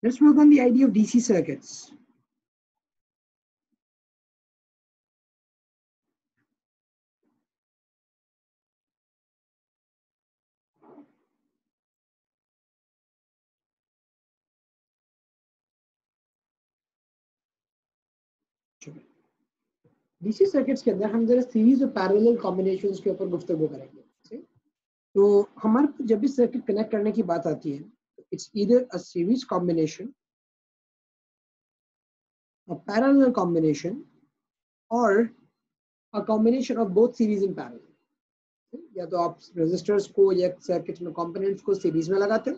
Let's work on the idea of DC circuits. DC circuits के अंदर हम जरा सीरीज और पैरेलल कॉम्बिनेशंस के ऊपर गुफ्तगू करेंगे। तो हमारे जब भी सर्किट कनेक्ट करने की बात आती है, it's either a series combination, a parallel combination, or a combination of both series in parallel. या तो आप रेजिस्टर्स को या सर्किट में कंपोनेंट्स को सीरीज में लगाते हो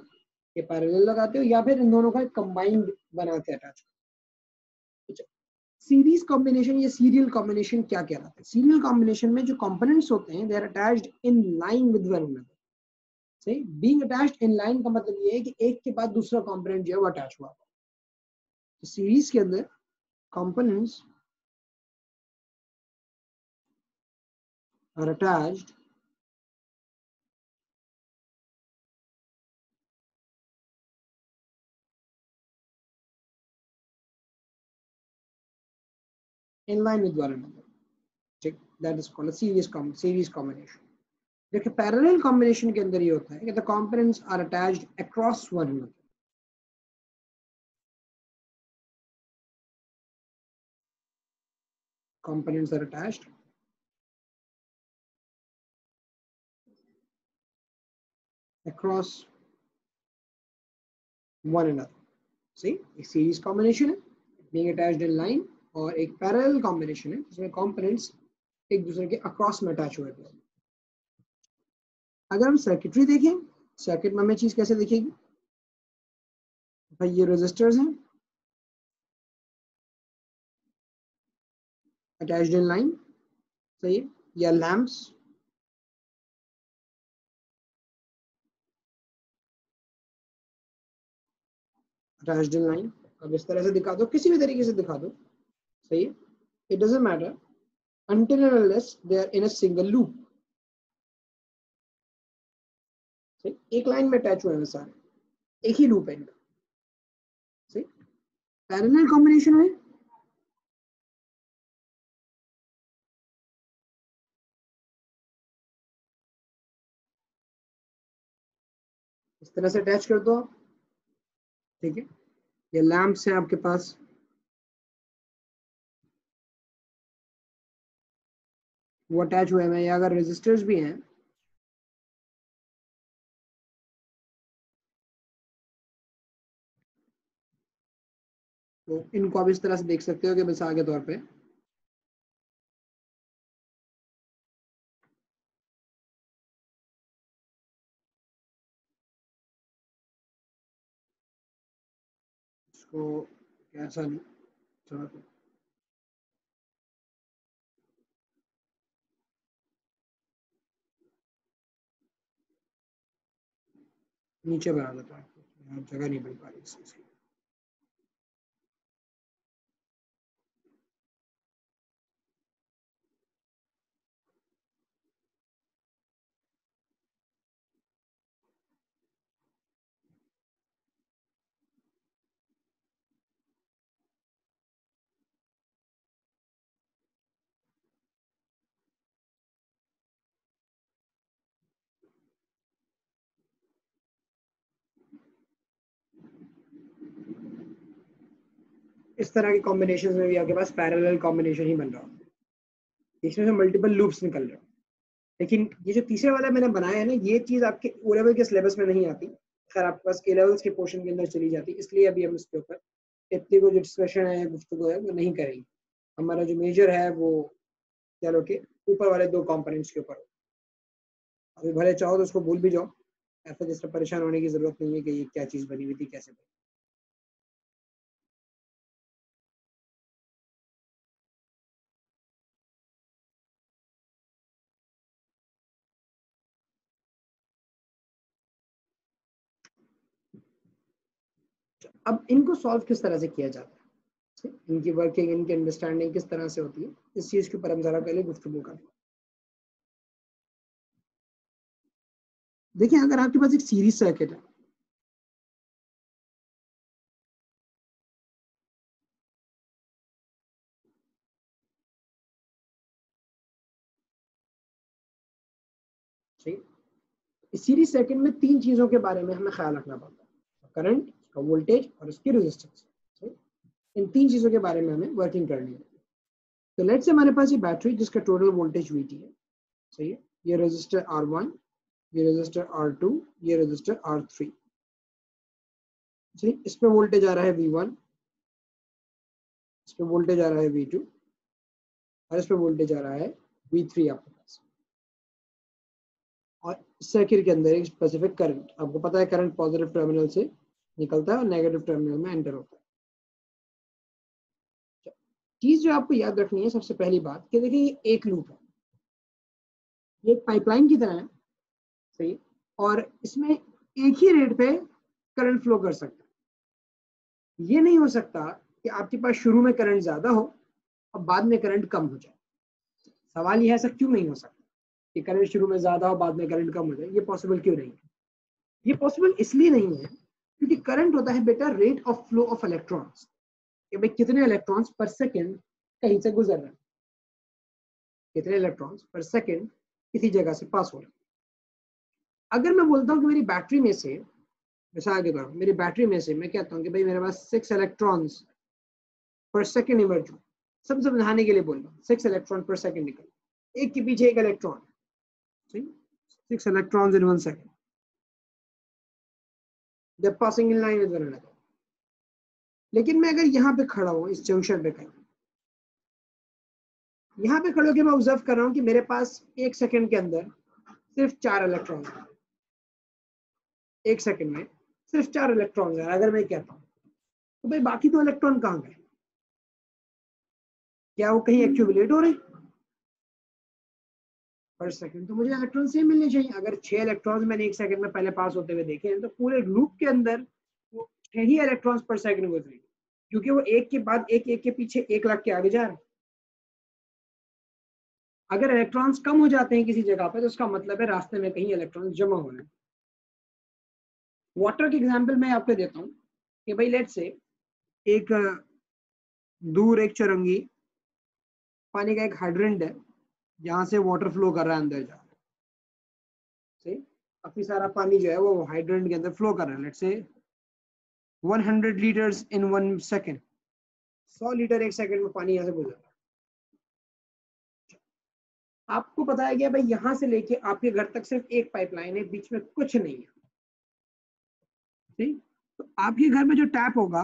या पैरेलल लगाते हो, या फिर इन दोनों का कंबाइंड बनाते हैं, अटैच। सीरीज कॉम्बिनेशन या सीरियल कॉम्बिनेशन क्या कहलाता है? सीरियल कॉम्बिनेशन में जो कंपोनेंट्स होते हैं they are attached in line with one another. सही, बीइंग अटैच्ड इन लाइन का मतलब ये है कि एक के बाद दूसरा कंपोनेंट जो है वो अटैच हुआ। तो सीरीज के अंदर components are attached in line with one another. ठीक, that is called a series combination. देखिए parallel combination के अंदर ये होता है कि the components are attached across one another. Components are attached across one another. See, एक series combination है being attached in line, और एक parallel combination है जिसमें components एक दूसरे के across में attach हुए हैं। अगर हम सर्किटरी देखें, सर्किट में हमें चीज कैसे दिखेगी? भाई ये रेजिस्टर्स हैं attached in line, सही है, या लैम्प्स attached in line। अब इस तरह से दिखा दो, किसी भी तरीके से दिखा दो, सही है, it doesn't matter until and unless they are in a single loop। सही, एक लाइन में अटैच हुए हैं सारे, एक ही लूप है इनका। सही, पैरेलल कॉम्बिनेशन में इस तरह से अटैच कर दो आप, ठीक है, ये लैम्प्स हैं आपके पास, वो अटैच हुए हैं, या अगर रेजिस्टर्स भी हैं तो इनको आप इस तरह से देख सकते हो कि मिसाल के तौर पे इसको कैसा नहीं, नीचे बना देता हूँ, जगह नहीं मिल पा रही इसकी। इस तरह के कॉम्बिनेशन में भी आपके पास पैरेलल कॉम्बिनेशन ही बन रहा है, इसमें से मल्टीपल लूप्स निकल रहे हैं। लेकिन ये जो तीसरे वाला मैंने बनाया है ना, ये चीज आपके ओ लेवल के सिलेबस में नहीं आती, खैर आपके पास के लेवल्स के पोर्शन के अंदर चली जाती, इसलिए अभी हम इसके ऊपर इतनी को जो डिस्कशन है, गुफ्तगू है, वो नहीं करेंगे। हमारा जो मेजर है वो चलो के ऊपर वाले दो कंपोनेंट्स के ऊपर। अभी भले चाहो तो उसको भूल भी जाओ, ऐसा जैसे परेशान होने की जरूरत नहीं है कि ये क्या चीज बनी हुई थी, कैसे बनी। अब इनको सॉल्व किस तरह से किया जाता है, इनकी वर्किंग, इनकी अंडरस्टैंडिंग किस तरह से होती है, इस चीज के ऊपर हम जरा पहले गुफ्तगू करें। देखिए अगर आपके पास एक सीरीज सर्किट है, सही, इस सीरीज सर्किट में तीन चीजों के बारे में हमें ख्याल रखना पड़ता है, करंट, उसका वोल्टेज और उसकी रेजिस्टेंस। इन तीन चीजों के बारे में हमें वर्किंग करनी है। तो लेट्स से हमारे पास ये बैटरी जिसका टोटल वोल्टेज VT है, सही है, ये रेजिस्टर R1, ये रेजिस्टर R2, ये रेजिस्टर R3, सही, इस पे वोल्टेज आ रहा है V1, इस पे वोल्टेज आ रहा है V2 और इस पे वोल्टेज आ रहा है V3 आपके पास। और सर्किट के अंदर एक स्पेसिफिक करंट, आपको पता है करंट पॉजिटिव टर्मिनल से निकलता है और नेगेटिव टर्मिनल में एंटर होता है। चीज जो आपको याद रखनी है सबसे पहली बात कि देखिए ये एक लूप है, ये एक पाइपलाइन की तरह है, सही, और इसमें एक ही रेट पे करंट फ्लो कर सकता है। ये नहीं हो सकता कि आपके पास शुरू में करंट ज्यादा हो और बाद में करंट कम हो जाए। सवाल यह ऐसा क्यों नहीं हो सकता कि करंट शुरू में ज्यादा हो बाद में करंट कम हो जाए, ये पॉसिबल क्यों नहीं है? ये पॉसिबल इसलिए नहीं है क्योंकि करंट होता है बेटा rate of flow of electrons, कि भाई कितने इलेक्ट्रॉन्स पर सेकंड कहीं से गुजर रहे हैं, कितने इलेक्ट्रॉन्स पर सेकंड किसी जगह से पास हो रहे हैं। अगर मैं बोलता हूँ कि मेरी बैटरी में से, मिसाल के तौर पर मेरी बैटरी में से मैं कहता हूँ कि भाई मेरे पास 6 इलेक्ट्रॉन्स पर सेकंड इमर्ज हो, सब समझाने के लिए बोल रहा हूँ, 6 इलेक्ट्रॉन पर सेकंड निकल, एक के पीछे एक electron, 6 electrons in 1 second. They're passing in line with one another. लेकिन मैं अगर यहाँ पे खड़ा हूँ इस जंक्शन पे कहीं, यहाँ पे खड़े होकर मैं ऑब्जर्व कर रहा हूँ कि मेरे पास एक सेकंड के अंदर सिर्फ 4 इलेक्ट्रॉन है, एक सेकंड में सिर्फ 4 इलेक्ट्रॉन है। अगर मैं कहता हूँ तो भाई बाकी 2 इलेक्ट्रॉन कहाँ गए? क्या वो कहीं एक्यूमुलेट हो रहे पर सेकंड? तो मुझे इलेक्ट्रॉन सेम मिलने चाहिए। अगर 6 इलेक्ट्रॉन मैंने एक सेकंड में पहले पास होते हुए देखे हैं तो पूरे लूप के अंदर वो 6 ही इलेक्ट्रॉन पर सेकंड गुजरे, क्योंकि वो एक के बाद एक के पीछे एक लाख के आगे जा रहे हैं। अगर इलेक्ट्रॉन्स कम हो जाते हैं किसी जगह पे तो उसका मतलब है रास्ते में कहीं इलेक्ट्रॉन्स जमा हो रहे हैं। वाटर के एग्जांपल मैं आपको देता हूँ कि भाई लेट्स से एक दूर एक चुरंगी पानी का एक हाइड्रेंट है जहां से वाटर फ्लो कर रहा है अंदर जा, सही, काफी सारा पानी जो है वो हाइड्रेंट के अंदर फ्लो कर रहा है। Let's say 100 litres in 1 second, 100 litre एक सेकंड में पानी यहाँ से गुजर रहा है। आपको बताया गया भाई यहाँ से लेके आपके घर तक सिर्फ एक पाइपलाइन है, बीच में कुछ नहीं है, ठीक। तो आपके घर में जो टैप होगा,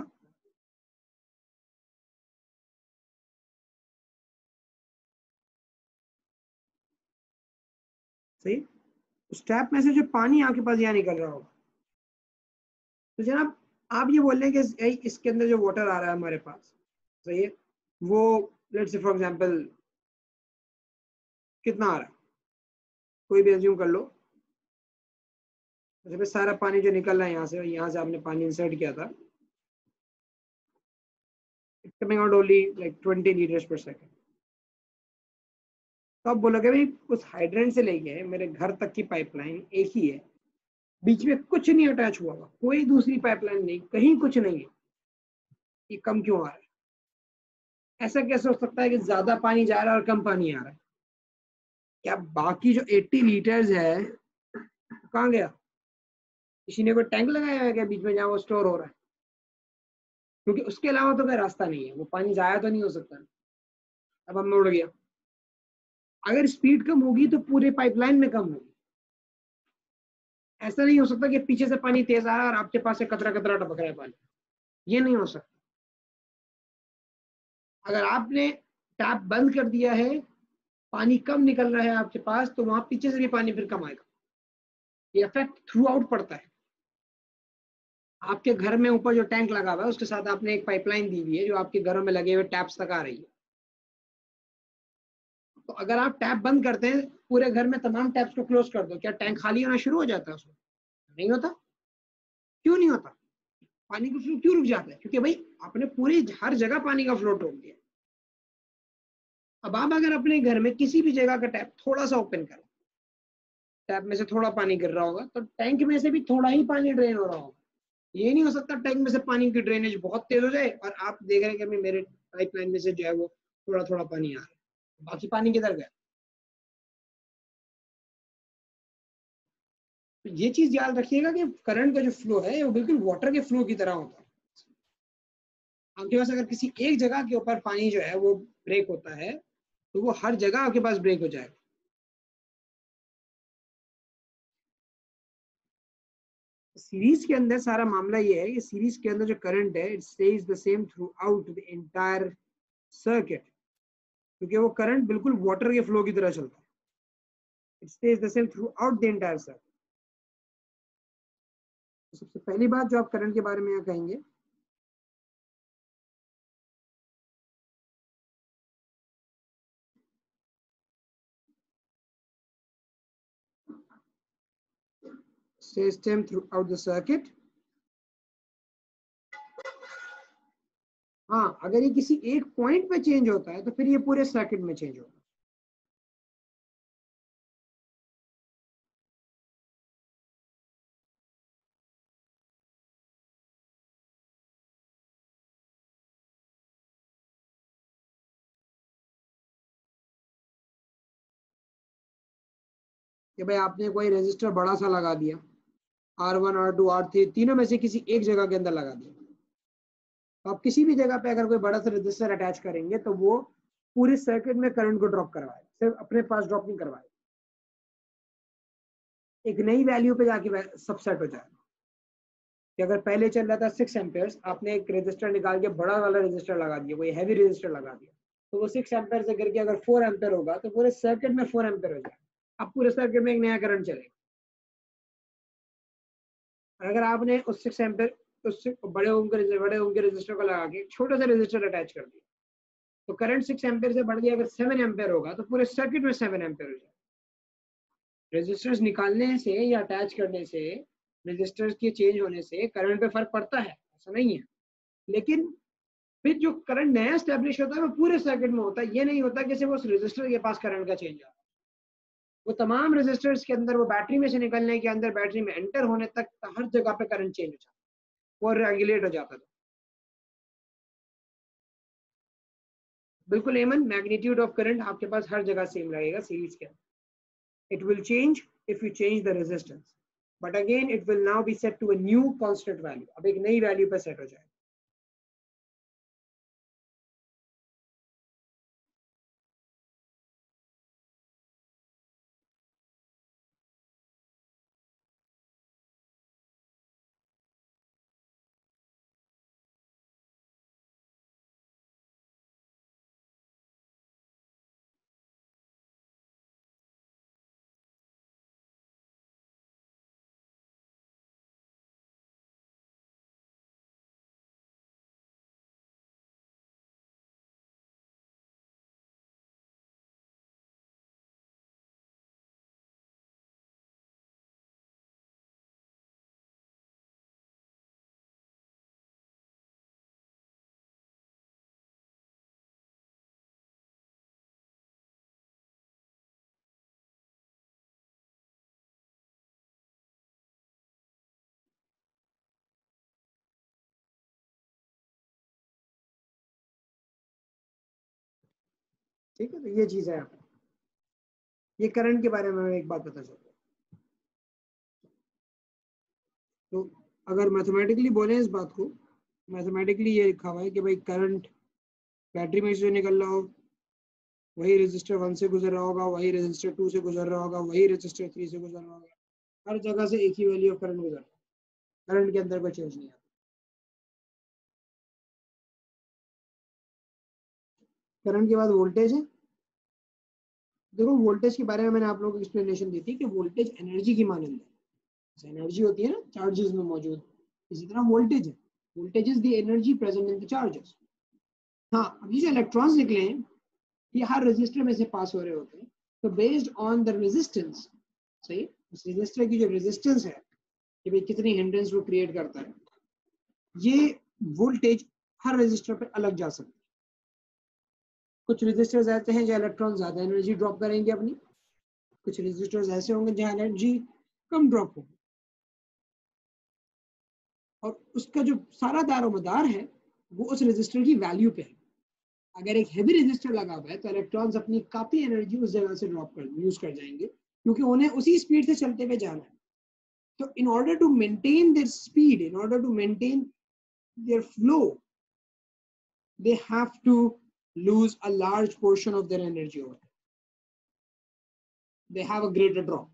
सही, उस टैप में से जो पानी आपके पास यहाँ निकल रहा होगा, तो जनाब आप ये बोल रहे हैं कि इसके अंदर जो वाटर आ रहा है हमारे पास, सही है, वो लेट्स से फॉर एग्जांपल कितना आ रहा है, कोई भी एज्यूम कर लो। जैसे सारा पानी जो निकल रहा है यहाँ से आपने पानी इंसर्ट किया था, coming out only like 20 litres पर सेकंड। तो आप बोलोगे भाई उस हाइड्रेंट से लेके मेरे घर तक की पाइपलाइन एक ही है, बीच में कुछ नहीं अटैच हुआ, कोई दूसरी पाइपलाइन नहीं, कहीं कुछ नहीं है, ये कम क्यों आ रहा है? ऐसा कैसे हो सकता है कि ज्यादा पानी जा रहा है और कम पानी आ रहा है? क्या बाकी जो 80 लीटर्स है कहाँ गया? किसी ने कोई टैंक लगाया है क्या बीच में जहाँ वो स्टोर हो रहा है? क्योंकि उसके अलावा तो कोई रास्ता नहीं है, वो पानी जाया तो नहीं हो सकता। अब हम उड़ गया, अगर स्पीड कम होगी तो पूरे पाइपलाइन में कम होगी। ऐसा नहीं हो सकता कि पीछे से पानी तेज आ रहा है और आपके पास से कतरा कतरा टपक रहा है पानी, ये नहीं हो सकता। अगर आपने टैप बंद कर दिया है, पानी कम निकल रहा है आपके पास, तो वहां पीछे से भी पानी फिर कम आएगा। ये इफेक्ट थ्रू आउट पड़ता है। आपके घर में ऊपर जो टैंक लगा हुआ है उसके साथ आपने एक पाइपलाइन दी हुई है जो आपके घरों में लगे हुए टैप्स तक आ रही है। तो अगर आप टैप बंद करते हैं, पूरे घर में तमाम टैप्स को क्लोज कर दो, क्या टैंक खाली होना शुरू हो जाता है उसमें? नहीं होता। क्यों नहीं होता? पानी का फ्लो क्यों रुक जाता है? क्योंकि भाई आपने पूरी हर जगह पानी का फ्लो रोक दिया। अब आप अगर अपने घर में किसी भी जगह का टैप थोड़ा सा ओपन करें, टैप में से थोड़ा पानी गिर रहा होगा, तो टैंक में से भी थोड़ा ही पानी ड्रेन हो रहा होगा। ये नहीं हो सकता टैंक में से पानी की ड्रेनेज बहुत तेज हो जाए और आप देख रहे हैं कि अभी मेरे पाइपलाइन में से जो है वो थोड़ा थोड़ा पानी आ रहा है, बाकी पानी किधर गया। तो ये चीज याद रखिएगा कि करंट का जो फ्लो है वो बिल्कुल वाटर के फ्लो की तरह होता है। आपके पास अगर किसी एक जगह के ऊपर पानी जो है वो ब्रेक होता है तो वो हर जगह आपके पास ब्रेक हो जाएगा। सीरीज के अंदर सारा मामला ये है कि सीरीज के अंदर जो करंट है it stage the same through out the entire circuit, क्योंकि वो करंट बिल्कुल वाटर के फ्लो की तरह चलता है। It stage the same through out the entire circuit. तो सबसे पहली बात जो आप करंट के बारे में यहाँ कहेंगे, stays same throughout the circuit। हाँ, अगर ये किसी एक पॉइंट पे चेंज होता है तो फिर ये पूरे सर्किट में चेंज होगा। कि भाई आपने कोई रेजिस्टर बड़ा सा लगा दिया, R1 R2 R3 तीनों में से किसी एक जगह के अंदर लगा दिया, तो आप किसी भी जगह पे अगर कोई बड़ा सा रेजिस्टर अटैच करेंगे तो वो पूरे सर्किट में करंट को ड्रॉप करवाए, सिर्फ अपने पास ड्रॉप नहीं करवाए, एक नई वैल्यू पे जाके सबसेट हो जाए। कि अगर पहले चल रहा था 6 एम्पेयर, आपने एक रेजिस्टर निकाल के बड़ा वाला रेजिस्टर लगा दिया, कोई हैवी रेजिस्टर लगा दिया, तो वो 6 एम्पेयर से करके अगर 4 एम्पेयर होगा तो पूरे सर्किट में 4 एम्पेयर हो जाएगा। अब पूरे सर्किट में एक नया करंट चलेगा। अगर आपने उस 6 एम्पेयर उस बड़े ओम के रेजिस्टर को लगा के छोटा सा रेजिस्टर अटैच कर दिया, तो करंट 6 एम्पेयर से बढ़ गया, अगर 7 एम्पेयर होगा तो पूरे सर्किट में 7 एम्पेयर हो जाएगा। रेजिस्टर्स निकालने से या अटैच करने से, रेजिस्टर्स के चेंज होने से करंट पे फर्क पड़ता है, ऐसा नहीं है, लेकिन फिर जो करंट नया स्टैब्लिश होता है वो पूरे सर्किट में होता है। ये नहीं होता कि सिर्फ उस रेजिस्टर के पास करंट का चेंज आता है, वो तमाम रेजिस्टर्स के अंदर, वो बैटरी में से निकलने के अंदर, बैटरी में एंटर होने तक हर जगह पे करंट चेंज हो जाता है, वो रेगुलेट हो जाता था। बिल्कुल एमन, मैग्नीट्यूड ऑफ करंट आपके पास हर जगह सेम रहेगा सीरीज के अंदर। It will change if you change the resistance, but again it will now be set to a new constant value। अब एक नई वैल्यू पर सेट हो जाएगा। ठीक है, तो ये चीज है। ये करंट के बारे में एक बात पता चल रहा है। तो अगर मैथमेटिकली बोले इस बात को, मैथमेटिकली ये लिखा हुआ है कि भाई करंट बैटरी में से निकल रहा हो, वही रजिस्टर 1 से गुजर रहा होगा, वही रजिस्टर 2 से गुजर रहा होगा, वही रजिस्टर 3 से गुजर रहा होगा, हर जगह से एक ही वैल्यू ऑफ करंट गुजर रहा है, करंट के अंदर कोई चेंज नहीं आता। करंट के बाद वोल्टेज है। देखो, वोल्टेज के बारे में मैंने आप लोगों को एक्सप्लेनेशन दी थी कि वोल्टेज एनर्जी की मानंद है। एनर्जी होती है ना चार्जेस में मौजूद, इसी तरह वोल्टेज है। Voltage is the energy present in the charges. हाँ, अब ये जो इलेक्ट्रॉन्स निकले हैं ये हर रजिस्टर में से पास हो रहे होते हैं, तो बेस्ड ऑन द रेजिस्टेंस, सही, उस रजिस्टर की जो रेजिस्टेंस है कि भाई कितनी हिंड्रेंस वो क्रिएट करता है, ये वोल्टेज हर रजिस्टर पे अलग जा सकती है। कुछ रजिस्टर्स ऐसे हैं जो इलेक्ट्रॉन ज्यादा एनर्जी ड्रॉप करेंगे अपनी, कुछ रेजिस्टर्स ऐसे होंगे जहाँ एनर्जी कम ड्रॉप होगी, और उसका जो सारा दारोमदार है वो उस रेजिस्टर की वैल्यू पे है। अगर एक हैवी रेजिस्टर लगा हुआ है तो इलेक्ट्रॉन्स अपनी काफी एनर्जी उस जगह से ड्रॉप कर यूज कर जाएंगे, क्योंकि उन्हें उसी स्पीड से चलते हुए जाना है। तो in order to maintain their speed, in order to maintain their flow, they have to lose a large portion of their energy over there. They have a greater drop.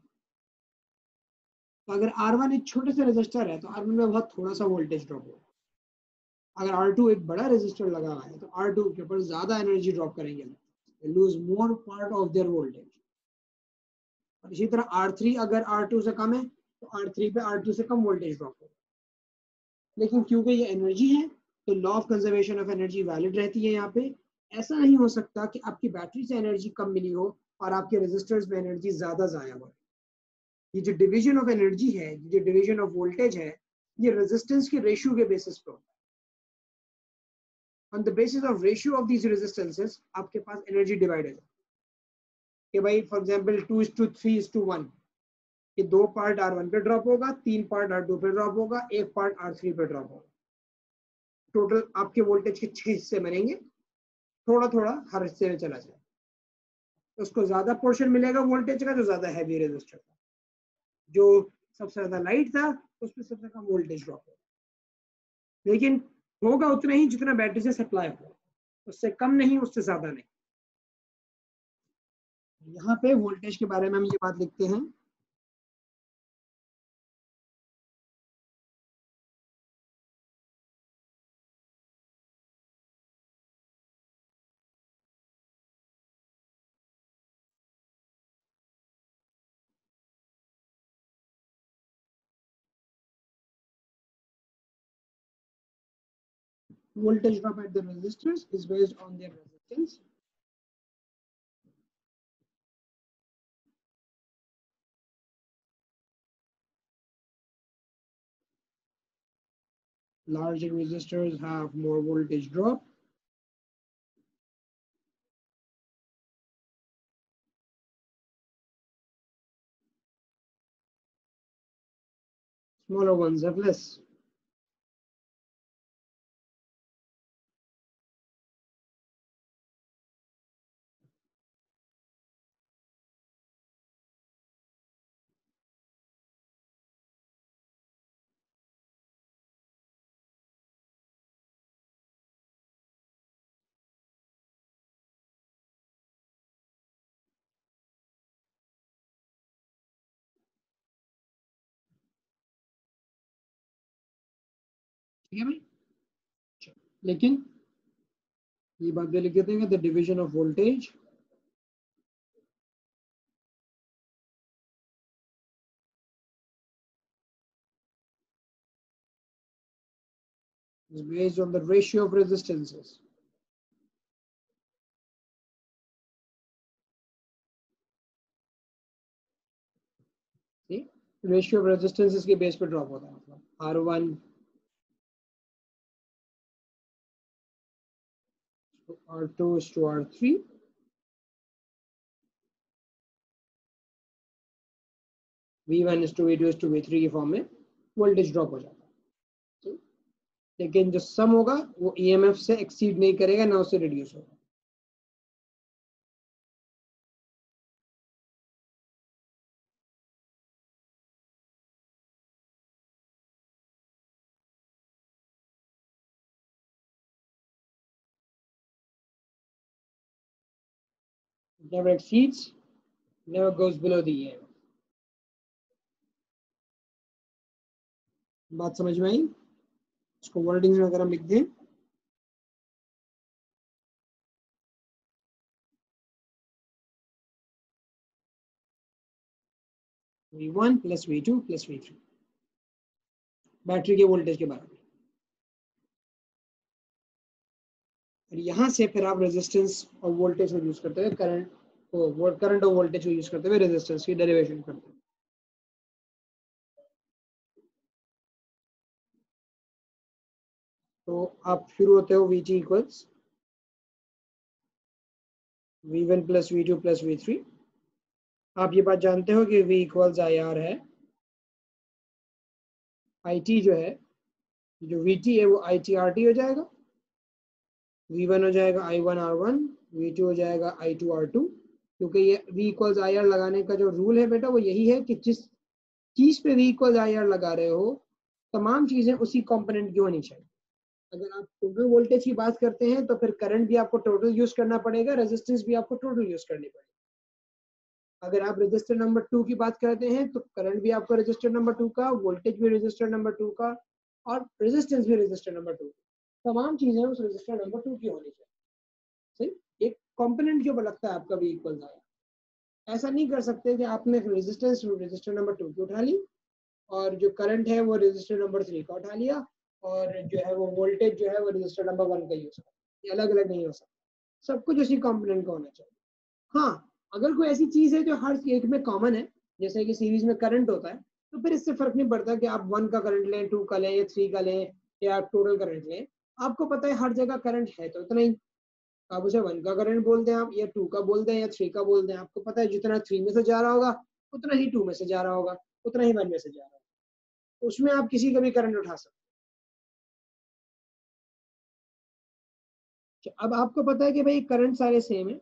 तो अगर R1 एक छोटे से रेजिस्टर है तो R1 में बहुत थोड़ा सा वोल्टेज ड्रॉप होगा। अगर R2 एक बड़ा रेजिस्टर लगा हुआ है तो R2 के ऊपर ज्यादा एनर्जी ड्रॉप करेंगे, they lose more part of their voltage. और इसी तरह R3 अगर R2 से कम है तो R3 पे R2 से कम वोल्टेज ड्रॉप होगा। लेकिन क्योंकि ये एनर्जी है तो law of conservation of energy valid रहती है यहाँ पे। ऐसा नहीं हो सकता कि आपकी बैटरी से एनर्जी कम मिली हो और आपके रेजिस्टर्स में एनर्जी ज्यादा जाया हो। ये जो डिवीजन ऑफ एनर्जी है, ये जो डिवीजन ऑफ वोल्टेज है, ये रेजिस्टेंस के रेशियो के बेसिस पे होता है। On the basis of ratio of these resistances आपके पास एनर्जी डिवाइड है कि भाई फॉर एग्जांपल 2:3:1, ये 2 पार्ट R1 पे ड्रॉप होगा, 3 पार्ट R2 पे ड्रॉप होगा, 1 पार्ट R3 पे ड्रॉप होगा। टोटल आपके वोल्टेज के 6 हिस्से बनेंगे, थोड़ा थोड़ा हर हिस्से में चला जाए। उसको ज्यादा पोर्शन मिलेगा वोल्टेज का जो ज्यादा हैवी रेजिस्टर था, जो सबसे ज्यादा लाइट था उसमें सबसे कम वोल्टेज ड्रॉप होगा। लेकिन होगा उतना ही जितना बैटरी से सप्लाई हो, उससे कम नहीं, उससे ज्यादा नहीं। यहाँ पे वोल्टेज के बारे में हम ये बात लिखते हैं, voltage drop at the resistors is based on their resistance. Larger resistors have more voltage drop. Smaller ones have less. ठीक है भाई, लेकिन ये बात भी लिख देते हैं, the division of voltage is based on the ratio of resistances. See, ratio of resistances के बेस पे ड्रॉप होता है, मतलब R1 to R2 is to R3, V1 is to V2 is to V3 की फॉर्म में voltage drop हो जाता है। लेकिन जो सम होगा वो EMF से एक्सीड नहीं करेगा, ना उससे रिड्यूस होगा। Never exceeds, never goes below the EMF. बात समझ में आई? इसको वर्डिंग में अगर हम लिख दें, V1 plus V2 plus V3 battery के वोल्टेज के बराबर। और यहाँ से फिर आप रेजिस्टेंस और वोल्टेज को यूज करते हुए करंट और वोल्टेज को यूज करते हुए रेजिस्टेंस की डेरिवेशन करते हैं। तो आप शुरू होते हो Vg equals V1 plus V2 plus V3 आप ये बात जानते हो कि V इक्वल्स आई आर है, आई टी जो है, जो वी टी है वो आई टी आर टी हो जाएगा, V1 हो जाएगा I1R1, V2 हो जाएगा I2R2, क्योंकि ये V इक्वल्स आई आर लगाने का जो रूल है बेटा वो यही है कि जिस चीज पे V इक्वल्स आई आर लगा रहे हो तमाम चीजें उसी कंपोनेंट की होनी चाहिए। अगर आप टोटल वोल्टेज की बात करते हैं तो फिर करंट भी आपको टोटल यूज करना पड़ेगा, रेजिस्टेंस भी आपको टोटल यूज करनी पड़ेगी। अगर आप रजिस्टर नंबर 2 की बात करते हैं तो करंट भी आपको रजिस्टर नंबर 2 का, वोल्टेज भी रजिस्टर नंबर 2 का, और रेजिस्टेंस भी रजिस्टर नंबर 2, तमाम चीजें उस रजिस्टर नंबर 2 की होनी चाहिए। सही, एक कंपोनेंट जो लगता है आपका भी इक्वल आया। ऐसा नहीं कर सकते कि आपने रेजिस्टेंस रजिस्टर नंबर 2 की उठा ली और जो करंट है वो रजिस्टर नंबर 3 का उठा लिया, और जो है वो वोल्टेज जो है वो रजिस्टर नंबर 1 का यूज कर, ये अलग अलग नहीं हो सकता, सब कुछ उसी कंपोनेंट का होना चाहिए। हाँ, अगर कोई ऐसी चीज है जो हर एक में कॉमन है, जैसे कि सीरीज में करंट होता है, तो फिर इससे फर्क नहीं पड़ता कि आप 1 का करंट लें, 2 का लें या 3 का लें या आप टोटल करंट लें। आपको पता है हर जगह करंट है तो इतना ही, आप उसे 1 का करंट बोल दें आप, या 2 का बोल दें या 3 का बोल दें, आपको पता है जितना 3 में से जा रहा होगा उतना ही 2 में से जा रहा होगा, उतना ही 1 में से जा रहा होगा, तो उसमें आप किसी का भी करंट उठा सकते हैं। अब आपको पता है कि भाई करंट सारे सेम है,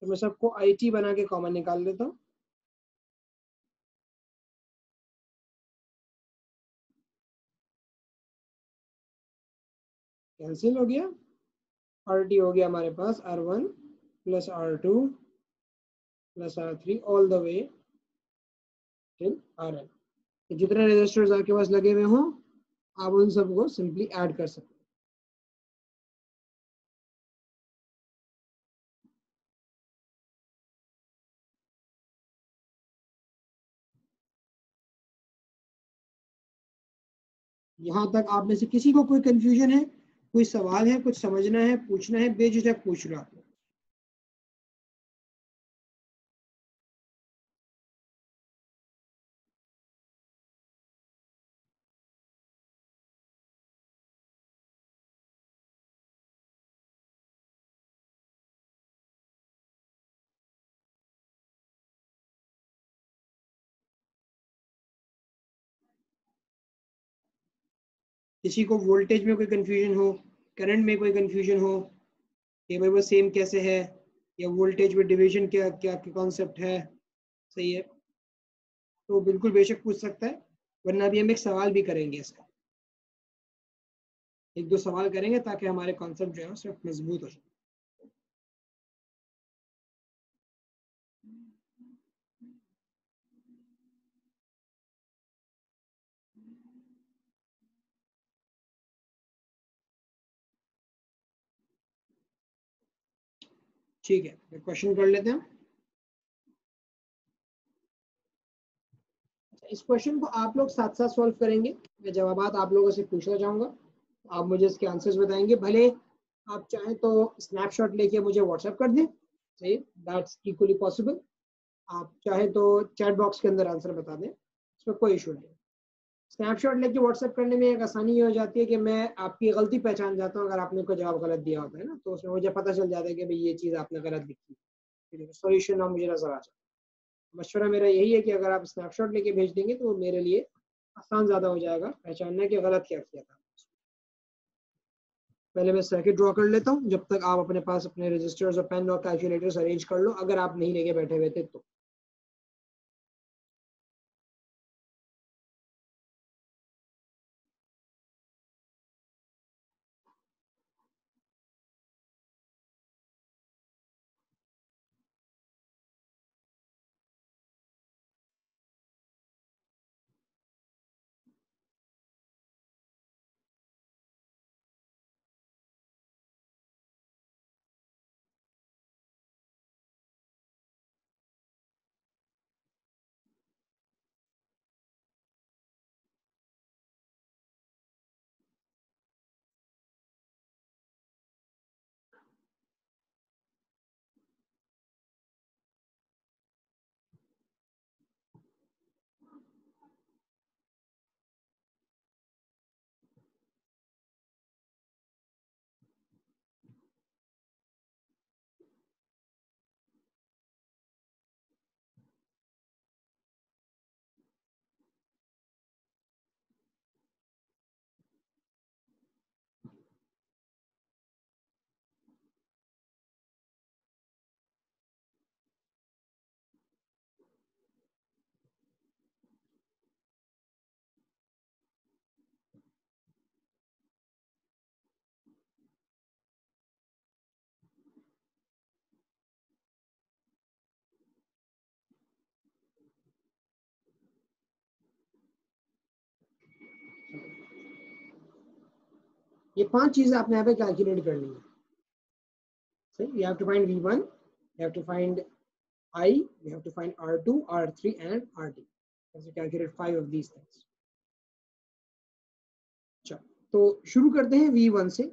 तो मैं सबको आई टी बना के कॉमन निकाल देता हूँ। कैंसिल हो गया, आर टी हो गया हमारे पास R1 plus R2 plus R3 all the way till RN। जितने रजिस्टर्स आपके पास लगे हुए हों आप उन सबको सिंपली ऐड कर सकते हैं। यहाँ तक आप में से किसी को कोई कंफ्यूजन है, कोई सवाल है, कुछ समझना है, पूछना है, बेझिझक पूछ लो आप। किसी को वोल्टेज में कोई कंफ्यूजन हो, करंट में कोई कंफ्यूजन हो कि भाई वो सेम कैसे है, या वोल्टेज में डिवीजन क्या क्या कॉन्सेप्ट है, सही है, तो बिल्कुल बेशक पूछ सकता है। वरना अभी हम एक सवाल भी करेंगे इसका, एक दो सवाल करेंगे ताकि हमारे कॉन्सेप्ट जो है उसमें मजबूत हो जाए। ठीक है, क्वेश्चन कर लेते हैं। इस क्वेश्चन को आप लोग साथ साथ सॉल्व करेंगे, मैं जवाबात आप लोगों से पूछना चाहूंगा, आप मुझे इसके आंसर्स बताएंगे। भले आप चाहें तो स्नैपशॉट लेके मुझे व्हाट्सएप कर दें, सही, दैट्स इक्वली पॉसिबल। आप चाहें तो चैट बॉक्स के अंदर आंसर बता दें, इसमें कोई इशू नहीं। स्नैपशॉट लेके व्हाट्सएप करने में एक आसानी ये हो जाती है कि मैं आपकी गलती पहचान जाता हूँ, अगर आपने कोई जवाब गलत दिया होता है ना, तो उसमें मुझे पता चल जाता है कि भाई ये चीज़ आपने गलत लिखी है, सॉल्यूशन ना मुझे नजर आ जाए। मशवरा मेरा यही है कि अगर आप स्नैपशॉट लेके भेज देंगे तो वो मेरे लिए आसान ज़्यादा हो जाएगा पहचानना कि गलत क्या किया था। पहले मैं सर्किट ड्रॉ कर लेता हूँ, जब तक आप अपने पास अपने रजिस्टर्स और पेन और कैलकुलेटर्स अरेंज कर लो, अगर आप नहीं लेके बैठे हुए थे तो। ये 5 चीजें आपने यहाँ पे कैलकुलेट करनी है. So you have to find V1, you have to find I, you have to find R2, R3 and RT. So calculate 5 of these things. अच्छा, तो शुरू करते हैं V1 से.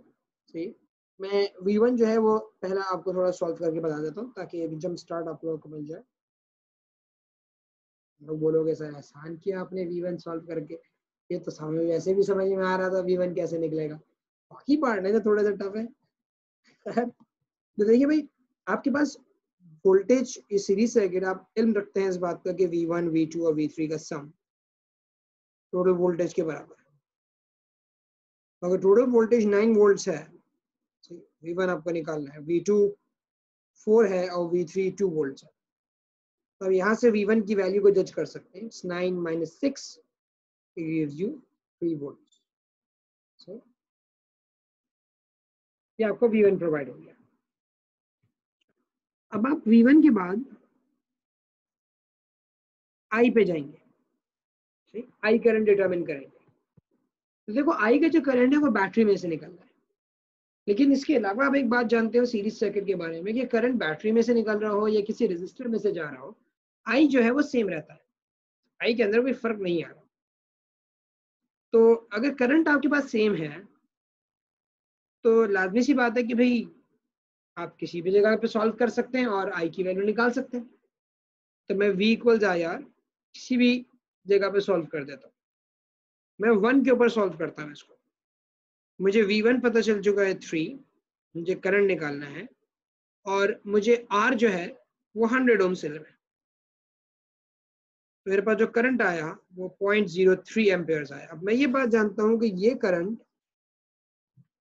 सही, मैं V1 जो है वो पहला आपको थोड़ा सॉल्व करके बता देता हूँ ताकि एक जंप स्टार्ट आप लोगों को मिल जाए. लोग बोलोगे सर आसान किया आपने V1 सॉल्व करके, ये तो सामने वैसे भी समझ में आ रहा था V1 कैसे निकलेगा, बाकी पार्ट है तो थोड़ा सा टफ है. तो देखिए भाई, आपके पास वोल्टेज इस सीरीज सर्किट, आप इल्म रखते हैं इस बात का कि V1, V2 और V3 का सम टोटल वोल्टेज के बराबर है. अगर टोटल वोल्टेज 9 वोल्ट्स है, V1 आपको निकालना है, V2 4 है और V3 2 वोल्ट्स है. तो अब यहाँ से V1 की वैल्यू को जज कर सकते हैं. 9 minus 6 gives you 3 volts. So ये आपको V1 प्रोवाइड हो गया. अब आप V1 के बाद I पे जाएंगे. I करंट डिटरमिन करेंगे. तो देखो I का जो करंट है वो बैटरी में से निकल रहा है, लेकिन इसके अलावा आप एक बात जानते हो सीरीज सर्किट के बारे में कि करंट बैटरी में से निकल रहा हो या किसी रेजिस्टर में से जा रहा हो, I जो है वो सेम रहता है. I के अंदर कोई फर्क नहीं आ रहा. तो अगर करंट आपके पास सेम है तो लाजमी सी बात है कि भाई आप किसी भी जगह पे सॉल्व कर सकते हैं और I की वैल्यू निकाल सकते हैं. तो मैं V इक्वल्स IR किसी भी जगह पे सॉल्व कर देता हूँ. मैं 1 के ऊपर सॉल्व करता हूँ इसको. मुझे V1 पता चल चुका है 3, मुझे करंट निकालना है और मुझे R जो है वो 100 ओम से है. तो मेरे पास जो करंट आया वो 0.03 एम्पियर्स आया. अब मैं ये बात जानता हूँ कि ये करंट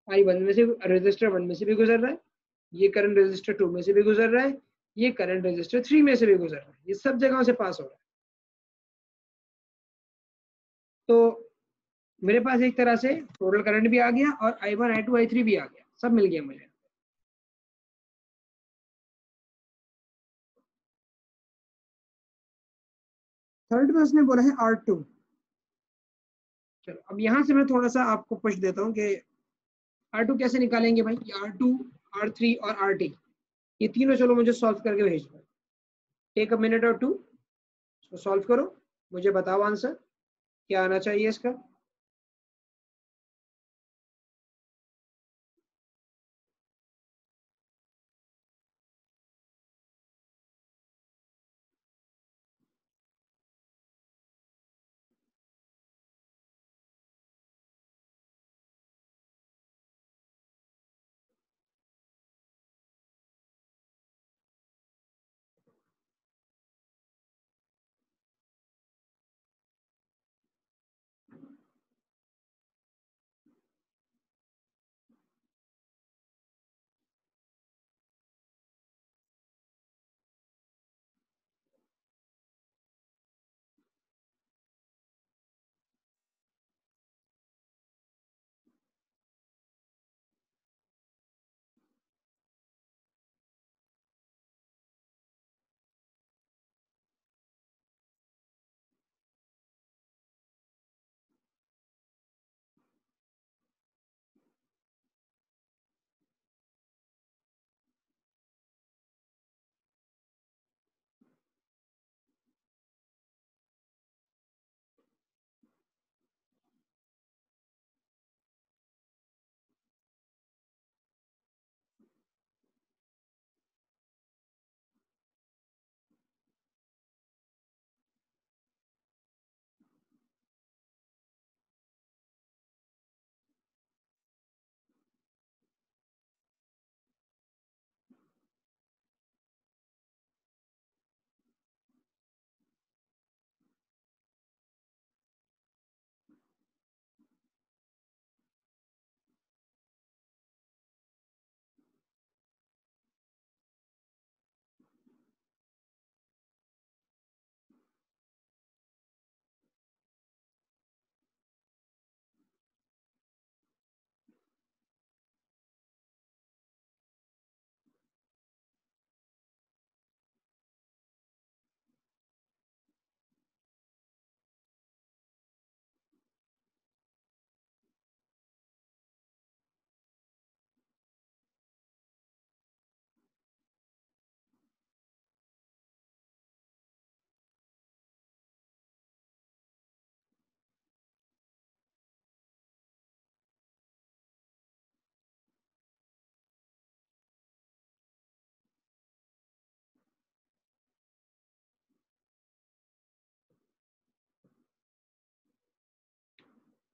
I1 में से, रजिस्टर 1 में से भी गुजर रहा है, ये करंट रजिस्टर 2 में से भी गुजर रहा है, ये करंट रजिस्टर 3 में से भी गुजर रहा है. ये सब जगहों से पास हो रहा है. तो मेरे पास एक तरह से टोटल करंट भी आ गया और I1, I2, I3 भी आ गया, सब मिल गया मुझे. थर्ड में उसने बोला है R2. चलो अब यहाँ से मैं थोड़ा सा आपको पुश देता हूँ कि R2 कैसे निकालेंगे भाई. R2, R3 और RT ये तीनों चलो मुझे सॉल्व करके भेज दो. टेक अ मिनट और 2, इसको सॉल्व करो, मुझे बताओ आंसर क्या आना चाहिए इसका.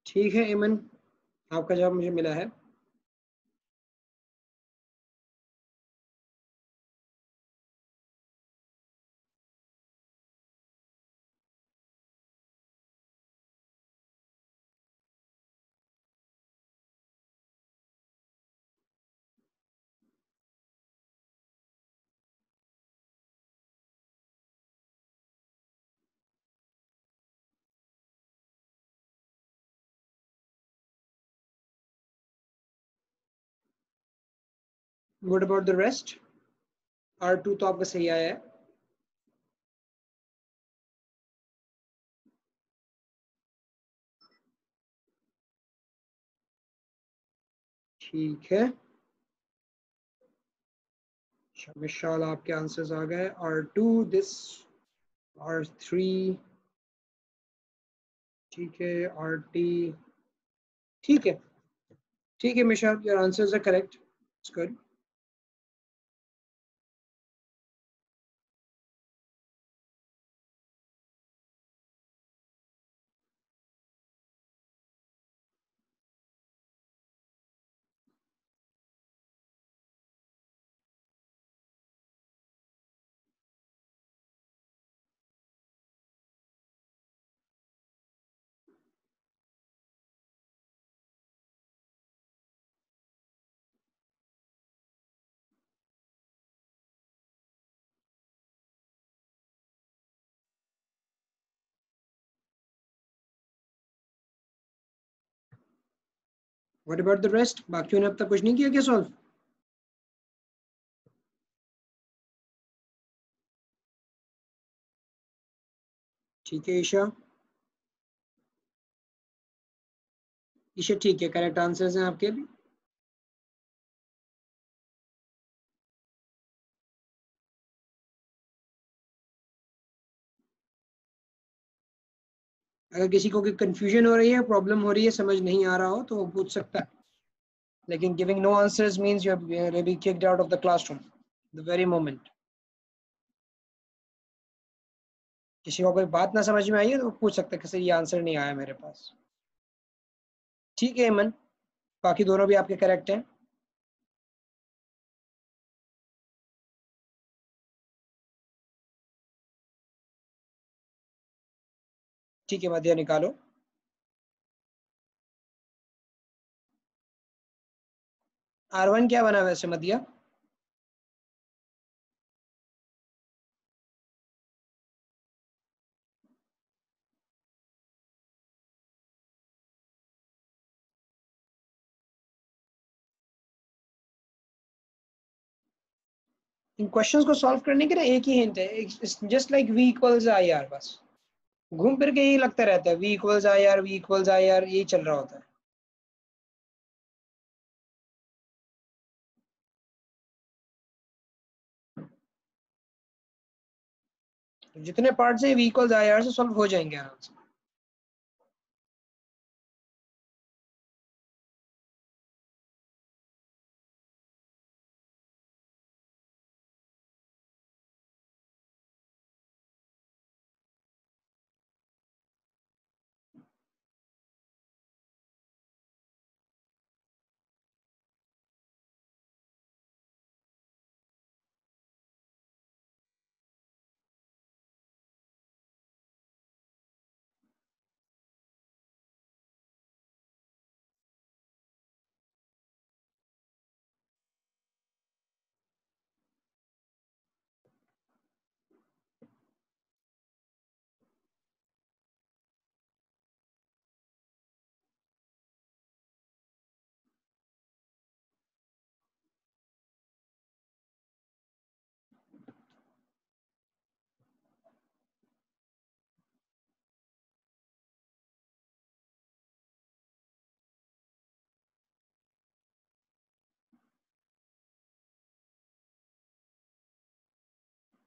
ठीक है एमन, आपका जवाब मुझे मिला है। What about the rest? R2 तो आपका सही आया है। ठीक है, विशाल आपके आंसर्स आ गए। R2 दिस, R3, ठीक है, RT, ठीक है। ठीक है Mishal, your answers are correct, it's good. What about the rest? बाकियों ने अब तक कुछ नहीं किया क्या सॉल्व? ठीक है ईशा, ईशा ठीक है, करेक्ट आंसर्स हैं आपके भी। अगर किसी को कोई कंफ्यूजन हो रही है, प्रॉब्लम हो रही है, समझ नहीं आ रहा हो तो वो पूछ सकता है, लेकिन giving no answers means you have be kicked out of the classroom the very moment. किसी को कोई बात ना समझ में आई है तो वो पूछ सकता है कि सर ये आंसर नहीं आया मेरे पास। ठीक है अमन, बाकी दोनों भी आपके करेक्ट हैं। ठीक है मध्य निकालो। R1 क्या बना वैसे मध्य? इन क्वेश्चंस को सॉल्व करने के ना एक ही हिंट है, just like V equals I R, बस घूम फिर के यही लगता रहता है, V equals I R, V equals I R, यही चल रहा होता है। तो जितने पार्ट्स हैं V इक्वल्स आई आर से सॉल्व हो जाएंगे आराम से।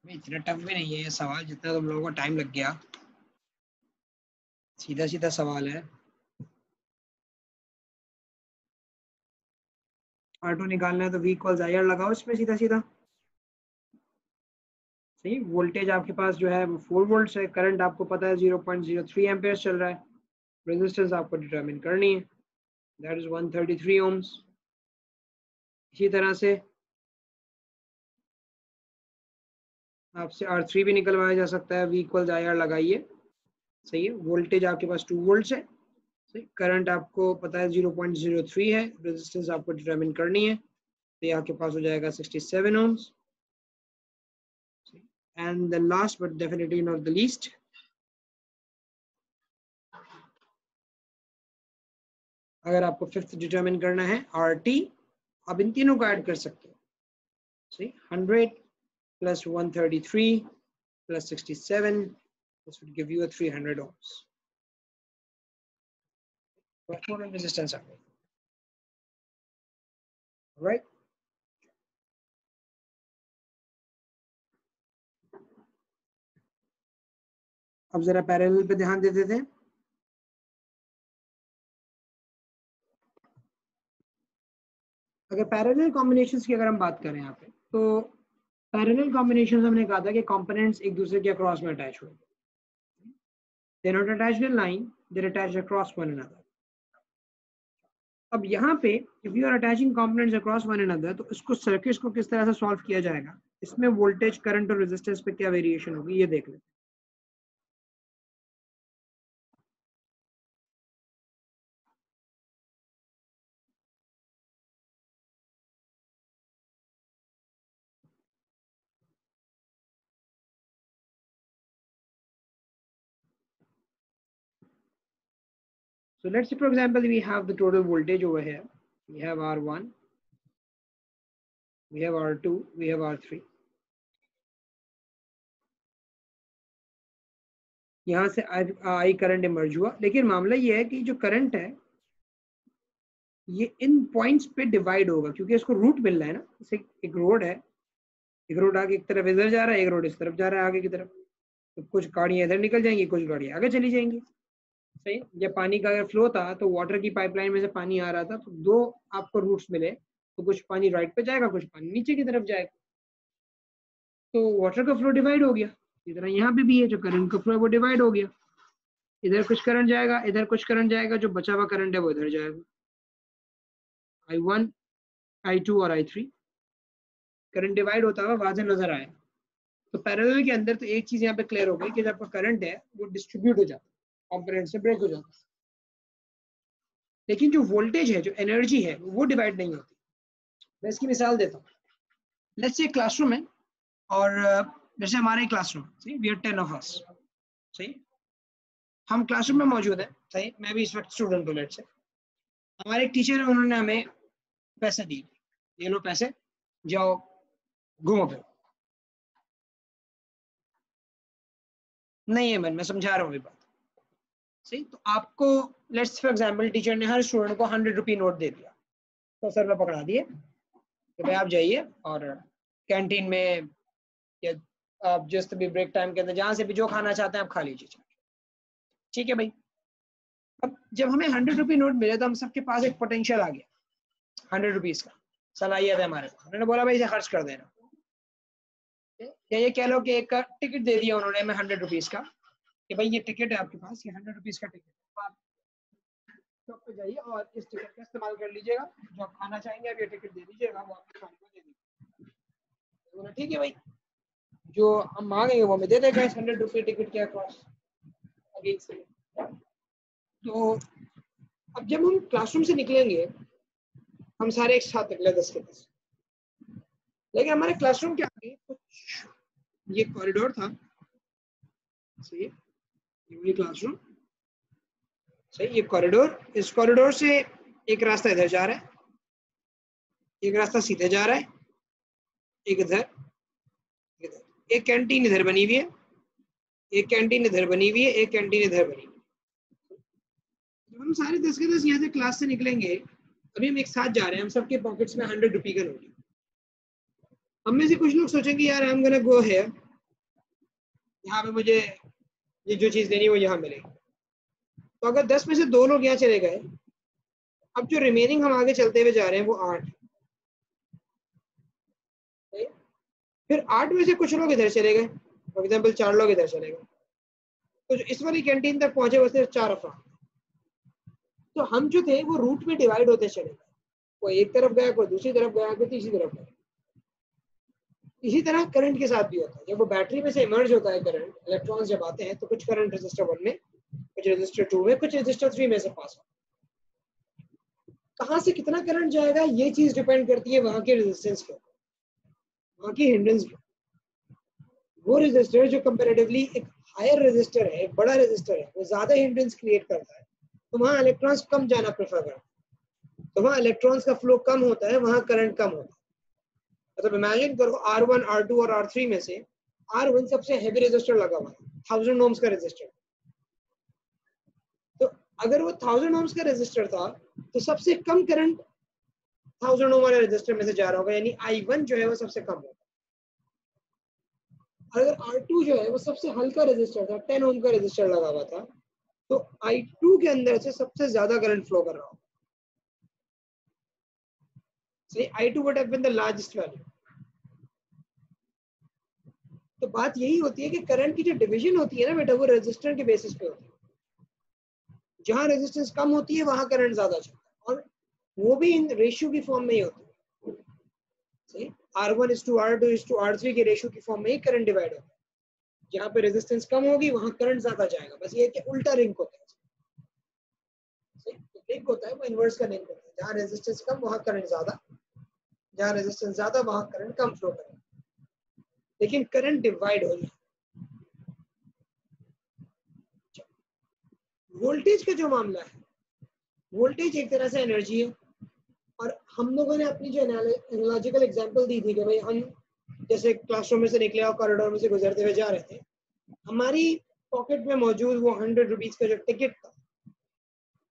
इतना टफ भी नहीं है ये सवाल, जितना तुम लोगों को टाइम लग गया, सीधा सीधा सवाल है। R2 निकालना है तो V इक्वल्स आई आर लगाओ इसमें सीधा सीधा। सही, वोल्टेज आपके पास जो है वो 4 वोल्ट है, करंट आपको पता है 0.03 एम्पेयर चल रहा है। रेजिस्टेंस आपको डिटरमिन करनी है, दैट इज 133 ओम्स। इसी तरह से आपसे R3 भी निकलवाया जा सकता है, V इक्वल्स IR लगाइए, सही है। वोल्टेज आपके पास 2 वोल्ट्स है, सही। करंट आपको पता है 0.03 है, रेजिस्टेंस आपको डिटरमिन करनी है, तो ये आपके पास हो जाएगा 67 ohms. And the last but definitely not the least, अगर आपको फिफ्थ डिटरमिन करना है RT, आप इन तीनों को ऐड कर सकते हो, सही। 100 plus 133 plus 67, this would give you a 300 ohms. Total resistance आ गई, right? अब जरा पैरेलल पे ध्यान देते थे। अगर पैरेलल कॉम्बिनेशंस की अगर हम बात करें यहाँ पे, तो पैरेलल कॉम्बिनेशंस हमने कहा था कि कंपोनेंट्स एक दूसरे के अक्रॉस में अटैच हुए, they're not attached in line, they're attached across one another. अब यहाँ पे if you are attaching components across one another, तो इसको सर्किट्स को किस तरह से सॉल्व किया जाएगा, इसमें वोल्टेज, करंट और रेजिस्टेंस पे क्या वेरिएशन होगी, ये देख लेते हैं। So let's say, for example, we have the total voltage over here. We have R1, we have R2, we have R3. यहाँ से I करंट इमर्ज हुआ, लेकिन मामला ये है कि जो करंट है ये इन पॉइंट्स पे डिवाइड होगा, क्योंकि इसको रूट मिल रहा है ना। जैसे एक रोड है, एक रोड आगे एक तरफ इधर जा रहा है, एक रोड इस तरफ जा रहा है आगे की तरफ, तो कुछ गाड़ियां इधर निकल जाएंगी, कुछ गाड़ियां आगे चली जाएंगी, सही। जब पानी का अगर फ्लो था तो वाटर की पाइपलाइन में से पानी आ रहा था, तो दो आपको रूट्स मिले, तो कुछ पानी राइट पे जाएगा, कुछ पानी नीचे की तरफ जाएगा, तो वाटर का फ्लो डिवाइड हो गया। इस तरह यहाँ पे भी है, जो करंट का फ्लो है वो डिवाइड हो गया, इधर कुछ करंट जाएगा, इधर कुछ करंट जाएगा, जो बचा हुआ करंट है वो इधर जाएगा। I1, I2 और I3 करंट डिवाइड होता हुआ वहां से नजर आया। तो पैरेलल के अंदर तो एक चीज यहाँ पे क्लियर हो गई कि जब करंट है वो डिस्ट्रीब्यूट हो जाता है, कंपोनेंट से ब्रेक हो जाता है, लेकिन जो वोल्टेज है, जो एनर्जी है, वो डिवाइड नहीं होती। मैं इसकी मिसाल देता हूँ। लेट्स से क्लासरूम है, और जैसे हमारा क्लासरूम, सही, वी आर 10 ऑफ अस, सही, हम क्लासरूम में मौजूद है, सही। मैं भी इस वक्त स्टूडेंट हूँ। लेट्स से हमारे एक टीचर है, उन्होंने हमें पैसे दिए, ये लो पैसे, जाओ घूमो फिरो। नहीं है मैं समझा रहा हूँ अभी बात, सही। तो आपको लेट्स फॉर एग्जांपल टीचर ने हर स्टूडेंट को 100 रुपये नोट दे दिया, तो सर पे पकड़ा दिए कि भाई आप जाइए और कैंटीन में या आप जस्ट भी ब्रेक टाइम के अंदर जहाँ से भी जो खाना चाहते हैं आप खा लीजिए, ठीक है भाई। अब जब हमें 100 रुपये नोट मिले तो हम सबके पास एक पोटेंशियल आ गया 100 रुपीज का सलाहियत है हमारे पास। उन्होंने बोला भाई इसे खर्च कर देना, या ये कह लो कि एक टिकट दे दिया उन्होंने हमें 100 रुपीज का, कि भाई ये टिकट है आपके पास, ये 100 रुपीज का टिकट है, आप शॉप पे जाइए और इस टिकट का इस्तेमाल कर लीजिएगा, जो आप खाना चाहेंगे आप ये टिकट दे दीजिएगा, वो आपके खाने को दे दीजिएगा। ठीक है भाई, जो हम मांगेंगे वो हमें दे देगा इस 100 रुपये टिकट के अक्रॉस अगेंस्ट से। तो अब जब हम क्लासरूम से निकलेंगे, हम सारे एक साथ निकले 10 के 10, लेकिन हमारे क्लासरूम के आगे कुछ ये कॉरिडोर था, सही है, ये क्लासरूम, सही, ये कॉरिडोर, इस कॉरिडोर से एक रास्ता इधर जा रहा है, एक रास्ता सीधे जा रहा है, एक इधर, एक कैंटीन इधर बनी हुई है, एक कैंटीन इधर बनी हुई है, एक कैंटीन इधर बनी हुई है। जब हम सारे 10 के 10 यहाँ से क्लास से निकलेंगे, अभी हम एक साथ जा रहे हैं, हम सबके पॉकेट्स में 100 रुपये का नोट है। हम में से कुछ लोग सोचेंगे यार I am gonna go here, यहाँ पे मुझे ये जो चीज देनी है वो यहाँ मिलेगी। तो अगर 10 में से 2 लोग यहाँ चले गए, अब जो रिमेनिंग हम आगे चलते हुए जा रहे हैं वो 8, फिर 8 में से कुछ लोग इधर चले गए, फॉर एग्जाम्पल 4 लोग इधर चले गए, तो जो इस वाली कैंटीन तक पहुंचे वो सिर्फ 4 अफराद, तो हम जो थे वो रूट में डिवाइड होते चले गए, कोई एक तरफ गया, कोई दूसरी तरफ गया, कोई तीसरी तरफ गया। इसी तरह करंट के साथ भी होता है, जब वो बैटरी में से इमर्ज होता है करंट, इलेक्ट्रॉन्स जब आते हैं तो कुछ करंट रेजिस्टर 1 में, कुछ रेजिस्टर 2 में, कुछ रेजिस्टर 3 में से पास होता है। कहाँ से कितना करंट जाएगा ये चीज डिपेंड करती है वहां के रेजिस्टेंस के ऊपर, वहां की हिंड्रेंस पे। वो रेजिस्टर जो कंपैरेटिवली एक हायर रेजिस्टर है, एक बड़ा रेजिस्टर है, वो ज्यादा हिंड्रेंस क्रिएट करता है, तो वहां इलेक्ट्रॉन्स कम जाना प्रेफर करता है, तो वहां इलेक्ट्रॉन्स का फ्लो कम होता है, वहां करंट कम होता है। मतलब इमेजिन करो R1, R2 और R3 में से R1 सबसे हैवी रेजिस्टर लगा हुआ है, 1000 ओम्स का रेजिस्टर। तो अगर वो 1000 ओम्स का रेजिस्टर था तो सबसे कम करंट 1000 ओम वाले रेजिस्टर में से जा रहा होगा, यानी I1 जो है वो सबसे कम होगा। अगर R2 जो है वो सबसे हल्का रेजिस्टर था, 10 ओम का रेजिस्टर लगा हुआ था, तो I2 के अंदर से सबसे ज्यादा करंट फ्लो कर रहा होगा। So I2 would have been the largest value. तो बात यही होती है कि करंट की जो डिवीजन होती है ना बेटा, वो रेजिस्टर के बेसिस पे होती है। जहां रेजिस्टेंस कम होती है वहां करंट ज्यादा चलता है, और वो भी इन रेशियो की फॉर्म में ही होती है। सही, R1:R2:R3 के रेशियो की फॉर्म में ही करंट डिवाइड होता है। जहां पे रेजिस्टेंस कम होगी वहां करंट ज्यादा जाएगा, बस ये कि उल्टा लिंक होता है। लिंक होता है वो इनवर्स का लिंक होता है, जहां रेजिस्टेंस कम वहां करंट ज्यादा, जहां रेजिस्टेंस ज्यादा वहां करंट कम फ्लो करेगा, लेकिन करंट डिवाइड हो जाए। वोल्टेज का जो मामला है, वोल्टेज एक तरह से एनर्जी है, और हम लोगों ने अपनी जो एनालॉजिकल एग्जांपल दी थी कि भाई हम जैसे क्लासरूम में से निकले और कॉरिडोर में से गुजरते हुए जा रहे थे, हमारी पॉकेट में मौजूद वो 100 रुपीज का जो टिकट था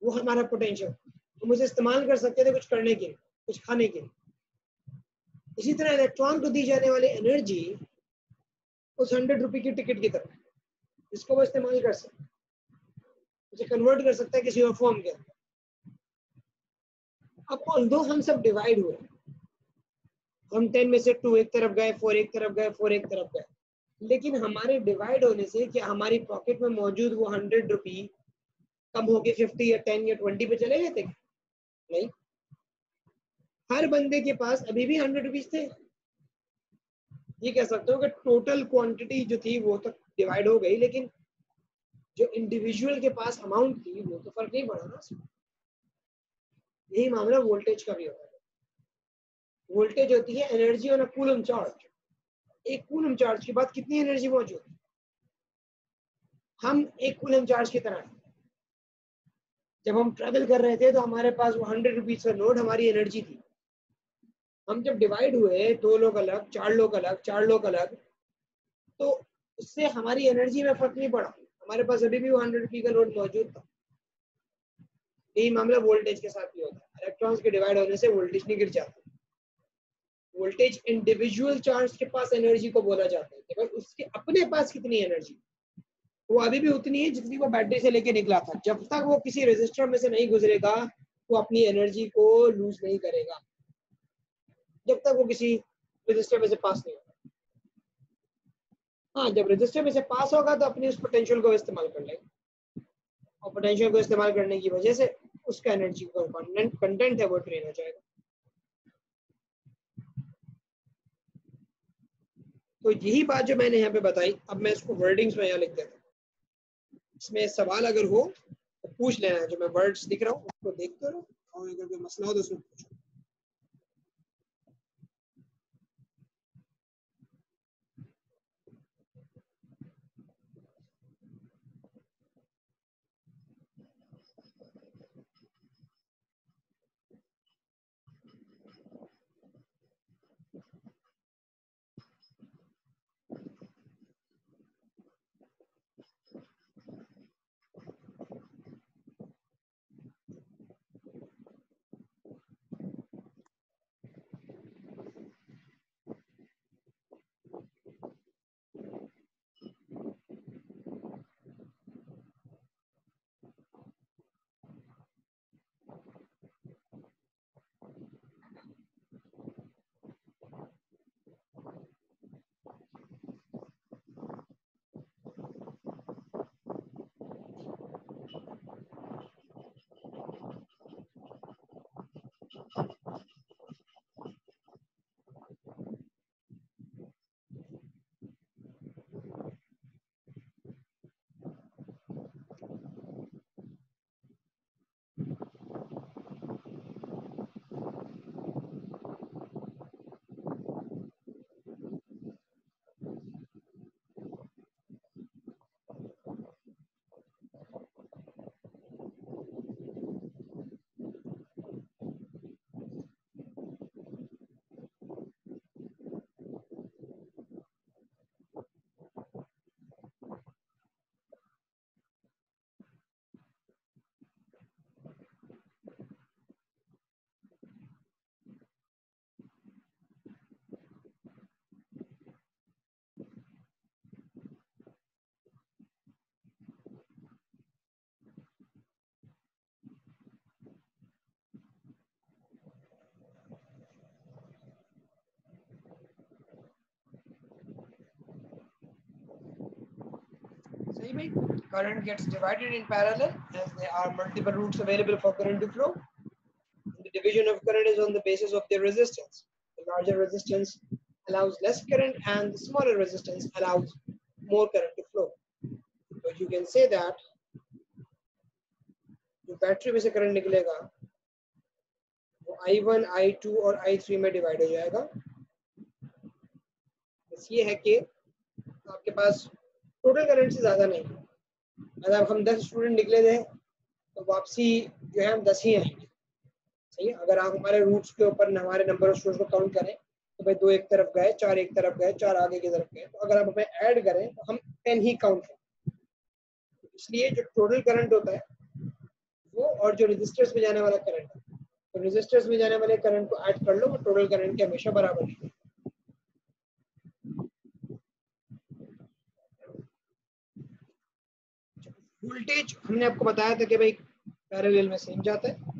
वो हमारा पोटेंशियल, हम उसे इस्तेमाल कर सकते थे कुछ करने के लिए, कुछ खाने के लिए। इसी तरह इलेक्ट्रॉन को दी जाने वाली एनर्जी उस 100 रुपए की टिकट की तरह, जिसको वो इस्तेमाल कर सकते, उसे कन्वर्ट कर सकता है किसी और फॉर्म के अंदर। अब ऑल्दो हम सब डिवाइड हुए, हम 10 में से 2 एक तरफ गए, 4 एक तरफ गए, 4 एक तरफ गए, लेकिन हमारे डिवाइड होने से क्या हमारी पॉकेट में मौजूद वो 100 रुपी कम होके 50 या 10 या 20 पे चले गए थे? नहीं, हर बंदे के पास अभी भी 100 रुपीज थे। ये कह सकते हो कि टोटल क्वांटिटी जो थी वो तो डिवाइड हो गई, लेकिन जो इंडिविजुअल के पास अमाउंट थी वो तो फर्क नहीं पड़ा ना। यही मामला वोल्टेज का भी होता है। वोल्टेज होती है energy on a coulomb charge. एक कूलम चार्ज के बाद कितनी एनर्जी मौजूद है? हम एक कूलम चार्ज की तरह हैं। जब हम ट्रेवल कर रहे थे तो हमारे पास वो 100 रुपीज का नोट हमारी एनर्जी थी। हम जब डिवाइड हुए, 2 लोग अलग, 4 लोग अलग, 4 लोग अलग, तो उससे हमारी एनर्जी में फर्क नहीं पड़ा, हमारे पास अभी भी वो 100 रुपीज का नोट मौजूद था। यही मामला वोल्टेज के साथ भी होता है। इलेक्ट्रॉन्स के डिवाइड होने से वोल्टेज नहीं गिर जाता। वोल्टेज इंडिविजुअल चार्ज के पास एनर्जी को बोला जाता है कि भाई उसके अपने पास कितनी एनर्जी, वो अभी भी उतनी है जितनी वो बैटरी से लेके निकला था। जब तक वो किसी रेजिस्टर में से नहीं गुजरेगा वो अपनी एनर्जी को लूज नहीं करेगा, जब तक वो किसी रेजिस्टर में से पास नहीं होगा। हाँ, जब रेजिस्टर में से पास होगा तो अपनी उस पोटेंशियल को इस्तेमाल कर लेगा, और पोटेंशियल को इस्तेमाल करने की वजह से उसका एनर्जी का कंटेंट है वो ड्रेन हो जाएगा। तो यही बात जो मैंने यहाँ पे बताई, अब मैं इसको वर्डिंग्स में यहाँ लिख देता हूँ। इसमें सवाल अगर हो तो पूछ लेना, जो मैं वर्ड्स दिख रहा हूँ उसको देखते रहो, और अगर कोई मसला हो तो उसमें पूछो। current gets divided in parallel as there are multiple routes available for current to flow. The division of current is on the basis of their resistance. The larger resistance allows less current and the smaller resistance allows more current to flow. So you can say that जो battery में से current निकलेगा वो I1, I2 और I3 में divide हो जाएगा। बस ये है कि आपके पास टोटल करंट से ज़्यादा नहीं। अगर हम 10 स्टूडेंट निकले थे तो वापसी जो है हम 10 ही आएंगे, सही है। अगर आप हमारे रूट्स के ऊपर हमारे नंबर ऑफ स्टूडेंट्स को काउंट करें तो भाई 2 एक तरफ गए, 4 एक तरफ गए, 4 आगे की तरफ गए, तो अगर आप हमें ऐड करें तो हम 10 ही काउंट करें। इसलिए जो टोटल करंट होता है वो और जो रेजिस्टर्स में जाने वाला करंट है, तो रेजिस्टर्स में जाने वाले करंट को ऐड कर लो, टोटल करंट के हमेशा बराबर है। वोल्टेज हमने आपको बताया था कि भाई पैरेलल में सेम जाता है।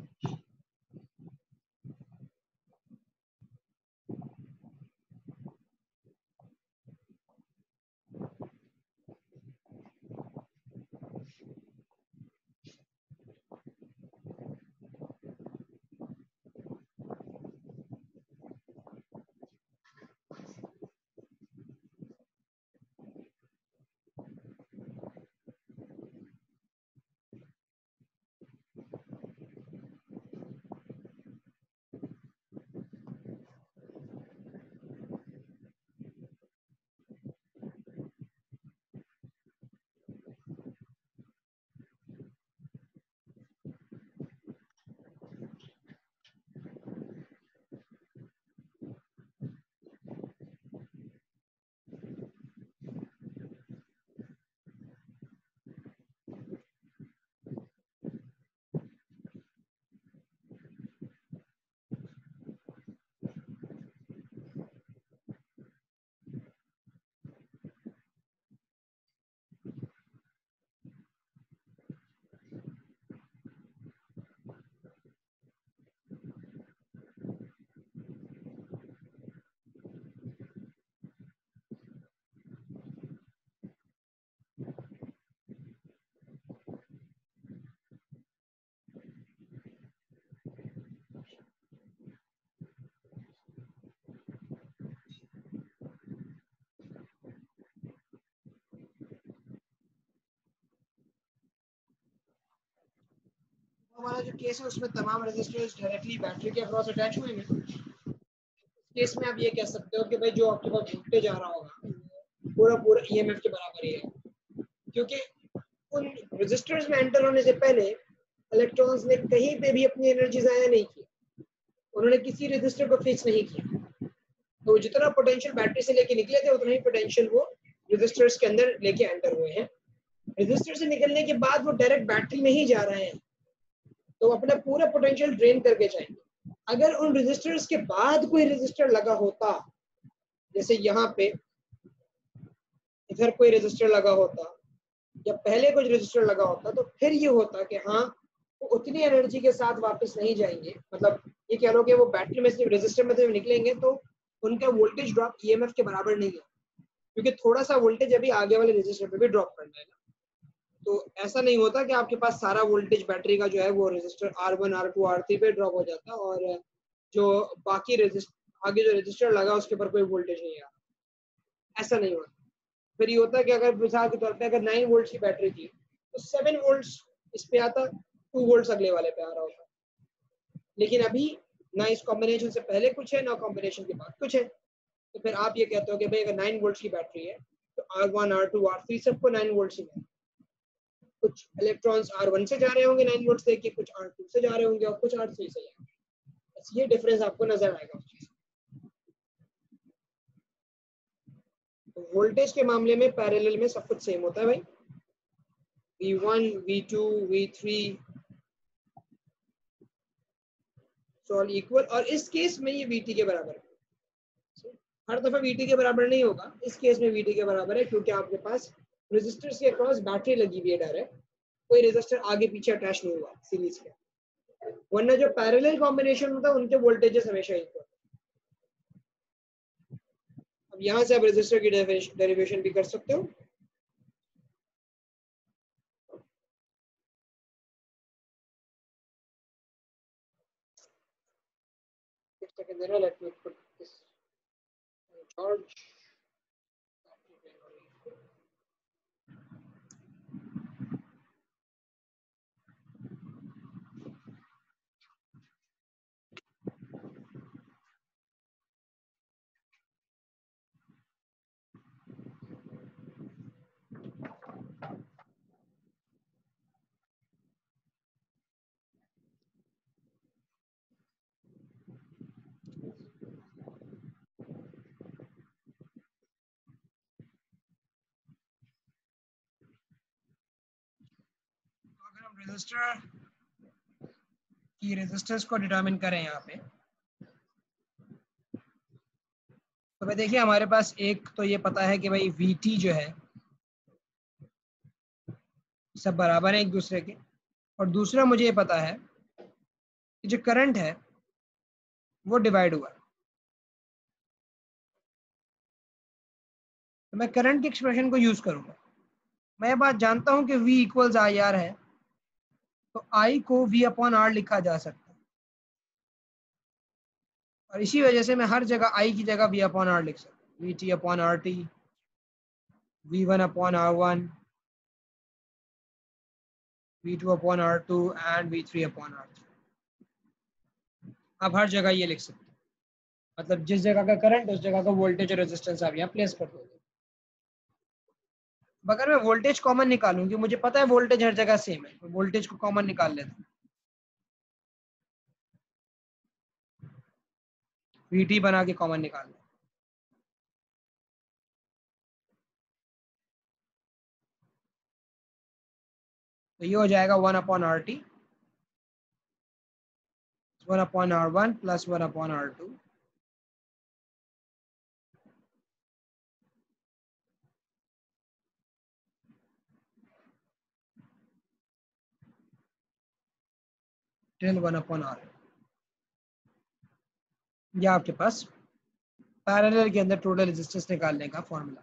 हमारा जो केस है उसमें तमाम रेजिस्टर्स डायरेक्टली बैटरी के अक्रॉस अटैच हुए हैं। केस में आप ये कह सकते हो कि भाई जो आपके पास वोल्टेज आ रहा होगा पूरा पूरा ईएमएफ के बराबर ही है, क्योंकि उन रेजिस्टर्स में एंटर होने से पहले इलेक्ट्रॉन्स ने कहीं पे भी अपनी एनर्जी जाया नहीं की, उन्होंने किसी रेजिस्टर को फिक्स नहीं किया। तो जितना पोटेंशियल बैटरी से लेके निकले थे उतना ही पोटेंशियल वो रेजिस्टर्स के अंदर लेके एंटर हुए हैं। रेजिस्टर से निकलने के बाद वो डायरेक्ट बैटरी में ही जा रहे हैं, तो अपना पूरा पोटेंशियल ड्रेन करके जाएंगे। अगर उन रेजिस्टर्स के बाद कोई रेजिस्टर लगा होता, जैसे यहाँ पे इधर कोई रेजिस्टर लगा होता या पहले कुछ रेजिस्टर लगा होता, तो फिर ये होता कि हाँ वो उतनी एनर्जी के साथ वापस नहीं जाएंगे। मतलब ये कह लो कि वो बैटरी में से रेजिस्टर में से निकलेंगे तो उनका वोल्टेज ड्रॉप ईएमएफ के बराबर नहीं है, क्योंकि थोड़ा सा वोल्टेज अभी आगे वाले रेजिस्टर पे भी ड्रॉप करना है ना। तो ऐसा नहीं होता कि आपके पास सारा वोल्टेज बैटरी का जो है वो रेजिस्टर R1, R2, R3 पे ड्रॉप हो जाता और जो बाकी रेजिस्टर आगे जो रेजिस्टर लगा उसके ऊपर कोई वोल्टेज नहीं आ रहा। ऐसा नहीं होता। फिर ये होता है कि अगर मिसाल के तौर पे अगर 9 वोल्ट की बैटरी थी तो 7 वोल्ट्स इस पे आता, 2 वोल्ट्स अगले वाले पे आ रहा होता। लेकिन अभी ना इस कॉम्बिनेशन से पहले कुछ है ना कॉम्बिनेशन के बाद कुछ है, तो फिर आप ये कहते हो कि भाई अगर 9 वोल्ट की बैटरी है तो R1, R2, R3 सबको 9 वोल्ट ही है। कुछ इलेक्ट्रॉन्स R1 से जा रहे होंगे 9 वोल्ट से, कि कुछ R2 से जा रहे होंगे और कुछ R3 से जा रहे होंगे। बस ये डिफरेंस आपको नजर आएगा उस चीज। तो वोल्टेज के मामले में पैरेलल में सब कुछ सेम होता है भाई, V1, V2, V3 all equal. और इस केस में ये VT के बराबर है। हर दफा VT के बराबर नहीं होगा, इस केस में VT के बराबर है क्योंकि आपके पास रेजिस्टर्स के अक्रॉस बैटरी लगी हुई है डायरेक्ट, कोई रेजिस्टर आगे पीछे अटैच नहीं हुआ सीरीज के। वरना जो पैरेलल कॉम्बिनेशन होता है उनके वोल्टेजेस हमेशा इक्वल। अब यहाँ से आप रेजिस्टर की डेरिवेशन भी कर सकते हो। देना. Let me put this charge. Register की रेजिस्टेंस को डिटरमिन करें यहाँ पे, तो भाई देखिए हमारे पास एक तो ये पता है कि भाई VT जो है सब बराबर है एक दूसरे के, और दूसरा मुझे ये पता है कि जो करंट है वो डिवाइड हुआ. तो मैं करंट की एक्सप्रेशन को यूज करूंगा. मैं ये बात जानता हूं कि V इक्वल्स IR है, तो I को V अपॉन R लिखा जा सकता है, और इसी वजह से मैं हर जगह I की जगह V अपॉन R लिख सकता हूँ. VT upon RT, V1 upon R1, V2 upon R2 and V3 upon R3. आप हर जगह ये लिख सकते हैं, मतलब जिस जगह का करंट उस जगह का वोल्टेज और रेजिस्टेंस आप यहाँ प्लेस कर दोगे. अगर मैं वोल्टेज कॉमन निकालूंगी, मुझे पता है वोल्टेज हर जगह सेम है, वोल्टेज को कॉमन निकाल लेता हूँ. VT बना के कॉमन निकाल लें. तो ये हो जाएगा 1 upon RT, 1 upon R1 plus 1 upon R2. Till 1 upon R. ये आपके पास पैरेलल के अंदर टोटल रेजिस्टेंस निकालने का फॉर्मूला.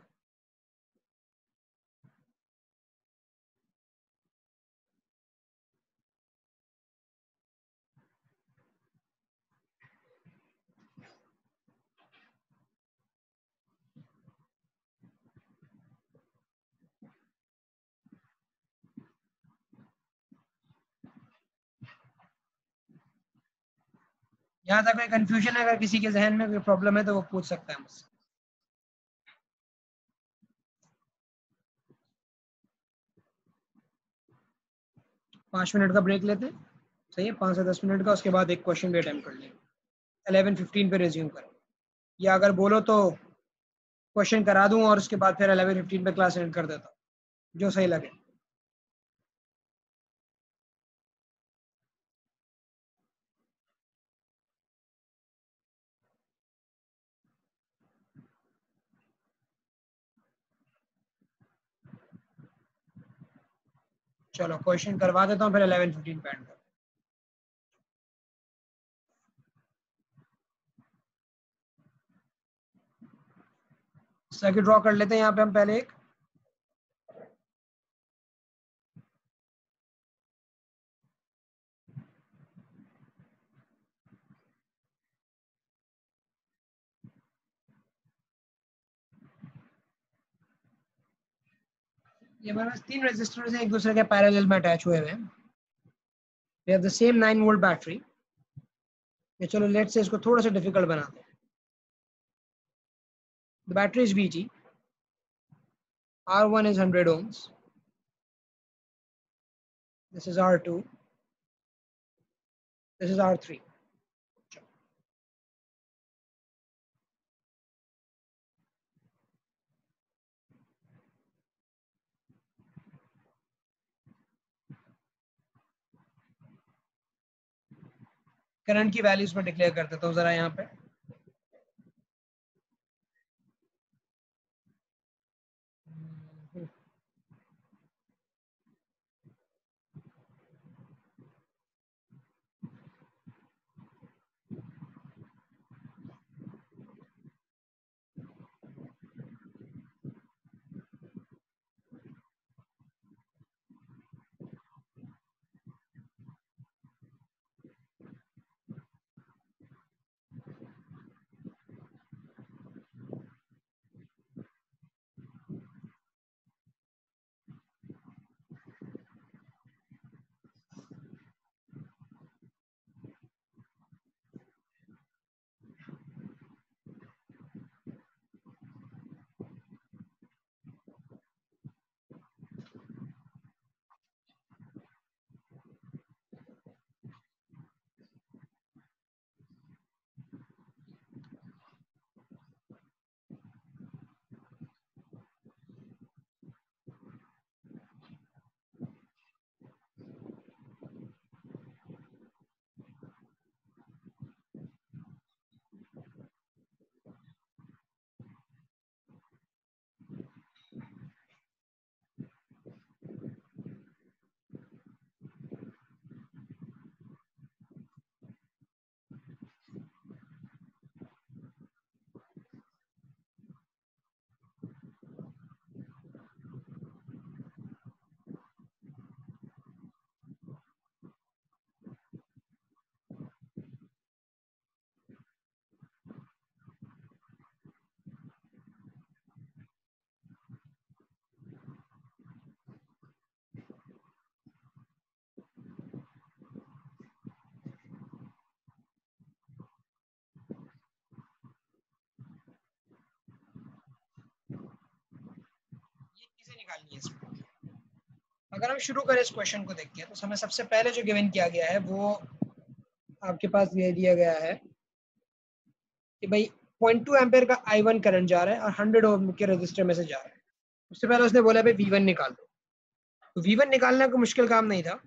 यहाँ तक कोई कंफ्यूजन है, अगर किसी के जहन में कोई प्रॉब्लम है तो वो पूछ सकता है मुझसे. 5 मिनट का ब्रेक लेते हैं, सही है, 5 से 10 मिनट का. उसके बाद एक क्वेश्चन भी अटेम्प्ट कर लेंगे. 11:15 पे रिज्यूम करें, या अगर बोलो तो क्वेश्चन करा दूं और उसके बाद फिर 11:15 पे क्लास एंड कर देता हूँ, जो सही लगे. चलो क्वेश्चन करवा देता हूँ, फिर 11:15 पे एंड कर. सर्किट ड्रॉ कर लेते हैं यहाँ पे हम पहले एक. ये हमारे पास 3 रेजिस्टर्स हैं एक दूसरे के पैरेलल में अटैच हुए हुए हैं. We have the same 9 volt battery. ये चलो लेट्स से इसको थोड़ा सा डिफिकल्ट बनाते हैं. The battery is VG. R1 is 100 ohms. This is R2. This is R3. Current की वैल्यूज में डिक्लेयर कर देता हूँ जरा यहाँ पे. निकालनी है इसमें। अगर हम शुरू करें इस क्वेश्चन को देख के, तो हमें सबसे पहले जो गिवन किया गया है वो आपके पास ये दिया गया है कि भाई 0.2 एम्पेयर का I1 करंट जा रहा है और 100 ओम के रजिस्टर में से जा रहा है। उससे पहले उसने बोला भाई V1 निकाल दो, तो V1 निकालना कोई मुश्किल काम नहीं था।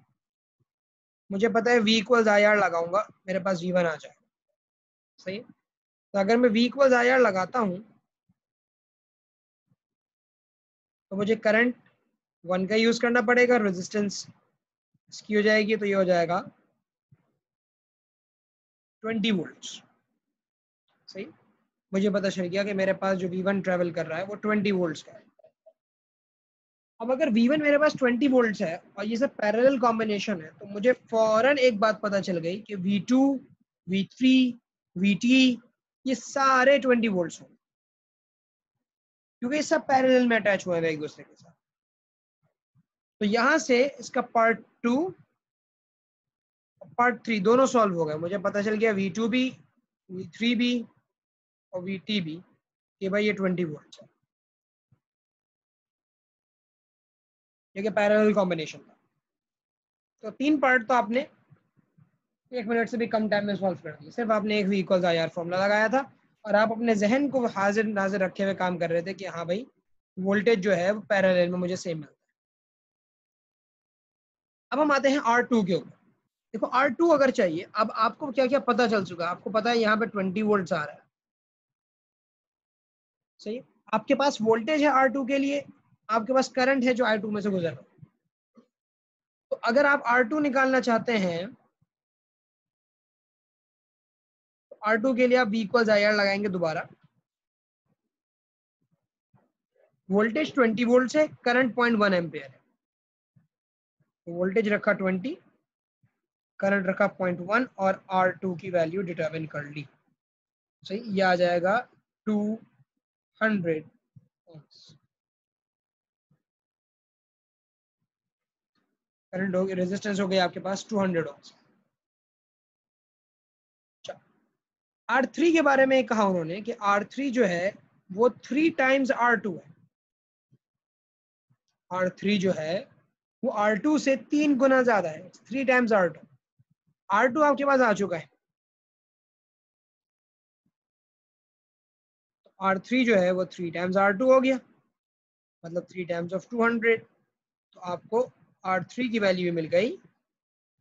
मुझे पता है V इक्वल्स IR लगाऊंगा, मेरे पास V1 आ जाएगा। सही है? तो अगर मैं V इक्वल्स IR लगाता हूं तो मुझे करंट 1 का यूज करना पड़ेगा, रेजिस्टेंस इसकी हो जाएगी, तो ये हो जाएगा 20 वोल्ट। सही, मुझे पता चल गया कि मेरे पास जो V1 ट्रेवल कर रहा है वो 20 वोल्ट्स का है। अब अगर V1 मेरे पास 20 वोल्ट्स है और ये सब पैरेलल कॉम्बिनेशन है, तो मुझे फौरन एक बात पता चल गई कि V2, V3, VT ये सारे 20 वोल्ट्स होंगे, क्योंकि ये सब पैरेलल में अटैच हुए हैं एक दूसरे के साथ। तो यहां से इसका पार्ट 2 पार्ट 3 दोनों सॉल्व हो गए। मुझे पता चल गया V2 भी, V3 भी और VT भी कि भाई ये 20 वोल्ट है, ये पैरेलल कॉम्बिनेशन था। तो 3 पार्ट तो आपने 1 मिनट से भी कम टाइम में सॉल्व कर दिया। सिर्फ आपने एक V इक्वल्स IR फॉर्मूला लगाया था और आप अपने जहन को हाजिर नाजिर रखे हुए काम कर रहे थे कि हाँ भाई वोल्टेज जो है वो पैरेलल में मुझे सेम मिलता है। अब हम आते हैं R2 के ऊपर। देखो R2 अगर चाहिए, अब आपको क्या क्या पता चल चुका है। आपको पता है यहाँ पे 20 वोल्ट आ रहा है। सही, आपके पास वोल्टेज है R2 के लिए, आपके पास करंट है जो I2 में से गुजर रहा है। तो अगर आप R2 निकालना चाहते हैं तो R2 के लिए आप V इक्वल्स IR लगाएंगे दोबारा। वोल्टेज 20 वोल्ट है, करंट 0.1 एम्पियर है। तो वोल्टेज रखा 20, करंट रखा 0.1 और R2 की वैल्यू डिटरमिन कर ली। सही, ये आ जाएगा 200 ohms। करंट हो गया, रेजिस्टेंस हो गया आपके पास 200 ohms। R3 के बारे में कहा उन्होंने कि R3 जो है वो 3 टाइम्स R2 है। R3 जो है वो R2 से 3 गुना ज्यादा है, 3 टाइम्स R2। R2 आपके पास आ चुका है, तो R3 जो है वो 3 टाइम्स R2 हो गया, मतलब 3 टाइम्स ऑफ 200। तो आपको R3 की वैल्यू मिल गई,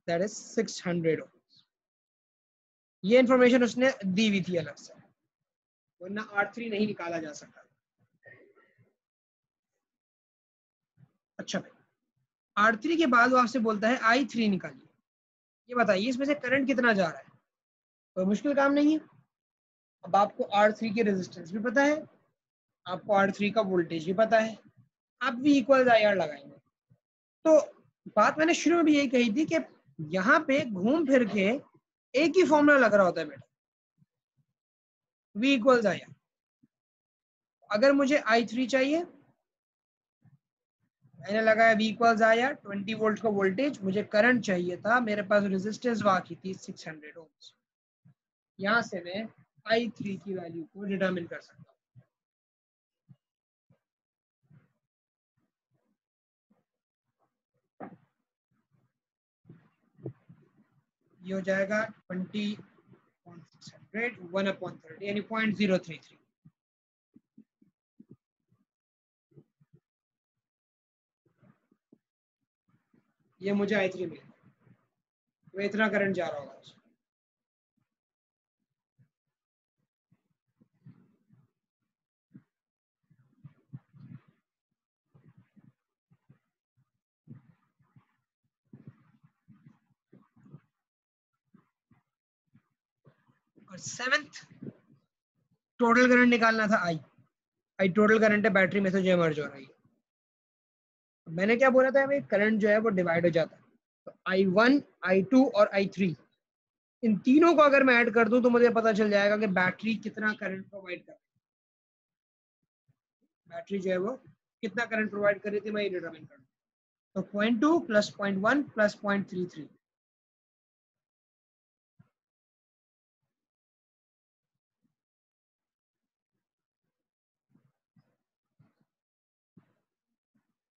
दैट इज 600 ohms। ये इंफॉर्मेशन उसने दी हुई थी अलग से, वरना R3 नहीं निकाला जा सकता। अच्छा भाई, R3 के बाद वो आपसे बोलता है I3 निकालिए। ये बताइए इसमें से करंट कितना जा रहा है। कोई मुश्किल काम नहीं है। अब आपको R3 के रेजिस्टेंस भी पता है, आपको R3 का वोल्टेज भी पता है, आप V इक्वल्स IR लगाएंगे। तो बात मैंने शुरू में भी यही कही थी कि यहाँ पे घूम फिर के एक ही फॉर्मूला लग रहा होता है बेटा, V इक्वल्स IR। अगर मुझे I3 चाहिए, मैंने लगाया V इक्वल्स IR, 20 वोल्ट का वोल्टेज। मुझे करंट चाहिए था, मेरे पास रेजिस्टेंस बाकी थी 600 ohms। यहाँ से मैं I3 की वैल्यू को डिटरमिन कर सकता हूँ। ये हो जाएगा 20.600 1/30 यानी 0.033। ये मुझे I3 मिला, तो इतना करंट जा रहा होगा। और 7th टोटल करंट निकालना था आई टोटल करंट है बैटरी में से जो इमर्ज हो रही है। मैंने क्या बोला था भाई, करंट जो है वो डिवाइड हो जाता है। तो I1, I2 और I3 इन तीनों को अगर मैं ऐड कर दूं तो मुझे पता चल जाएगा कि बैटरी कितना करंट प्रोवाइड कर रही है। बैटरी जो है वो कितना करंट प्रोवाइड कर रही थी, मैं ये डिटरमाइन कर दूं। तो 0.2 प्लस 0.1 प्लस 0.33,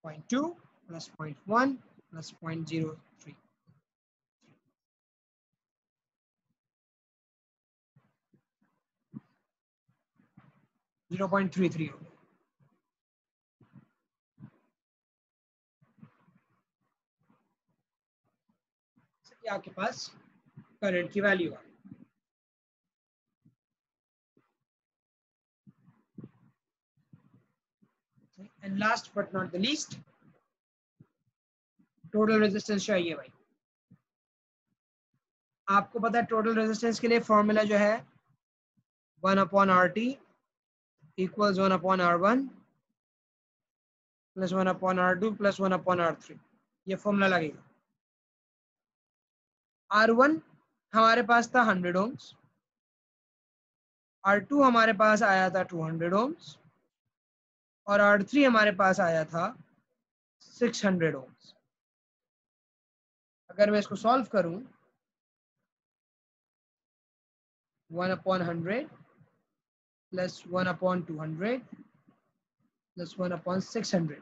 0.2 plus 0.1 plus 0.03. 0.33 हो गया। ये आपके पास करंट की वैल्यू है। And last but not the least, total resistance चाहिए भाई। आपको पता है टोटल रेजिस्टेंस के लिए फॉर्मूला जो है 1/RT equals 1/R1 plus 1/R2 plus 1/R3, ये फॉर्मूला लगेगा। R1 हमारे पास था 100 ohms, R2 हमारे पास आया था 200 ohms और R3 हमारे पास आया था 600 ohms। अगर मैं इसको सॉल्व करूं 1/100 प्लस 1/200 प्लस 1/600,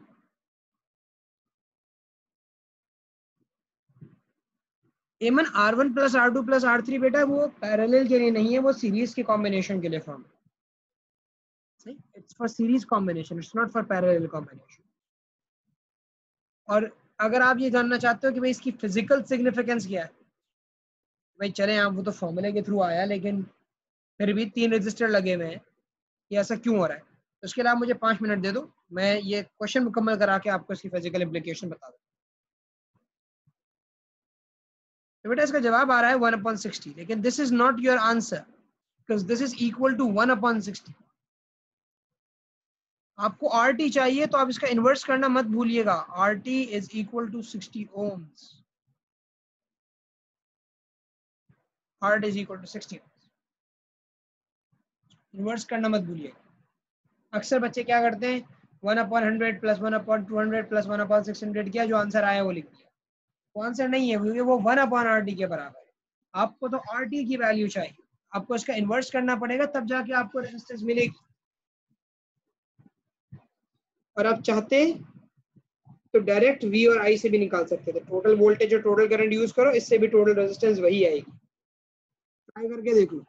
एमन R1 plus R2 plus R3 बेटा वो पैरेलल के लिए नहीं है, वो सीरीज के कॉम्बिनेशन के लिए फॉर्म है। सही, it's for series combination, it's not for parallel combination. और अगर आप ये जानना चाहते हो कि भाई इसकी फिजिकल सिग्निफिकेंस क्या है, भाई चले आप वो तो फॉर्मूले के थ्रू आया, लेकिन फिर भी 3 रजिस्टर लगे हुए हैं, ये ऐसा क्यों हो रहा है? तो उसके लिए आप मुझे 5 मिनट दे दो, मैं ये क्वेश्चन मुकम्मल करा के आपको इसकी फिजिकल इम्प्लीकेशन बता दूँ। तो बेटा इसका जवाब आ रहा है 1/60, लेकिन this is not your answer because this is equal to 1/60। आपको RT चाहिए तो आप इसका इन्वर्स करना मत भूलिएगा। RT is equal to 60 ohms। RT is equal to 60 ohms, inverse करना मत भूलिएगा। अक्सर बच्चे क्या करते हैं 1/100 प्लस 1/200 प्लस 1/600 किया, जो आंसर आया वो लिख दिया। वो आंसर नहीं है, क्योंकि वो 1/RT के बराबर है। आपको तो RT की वैल्यू चाहिए, आपको इसका इन्वर्स करना पड़ेगा, तब जाके आपको रेजिस्टेंस मिलेगी। और आप चाहते तो डायरेक्ट V और I से भी निकाल सकते थे। टोटल वोल्टेज और टोटल करंट यूज करो, इससे भी टोटल रेजिस्टेंस वही आएगी। ट्राई करके देख लो।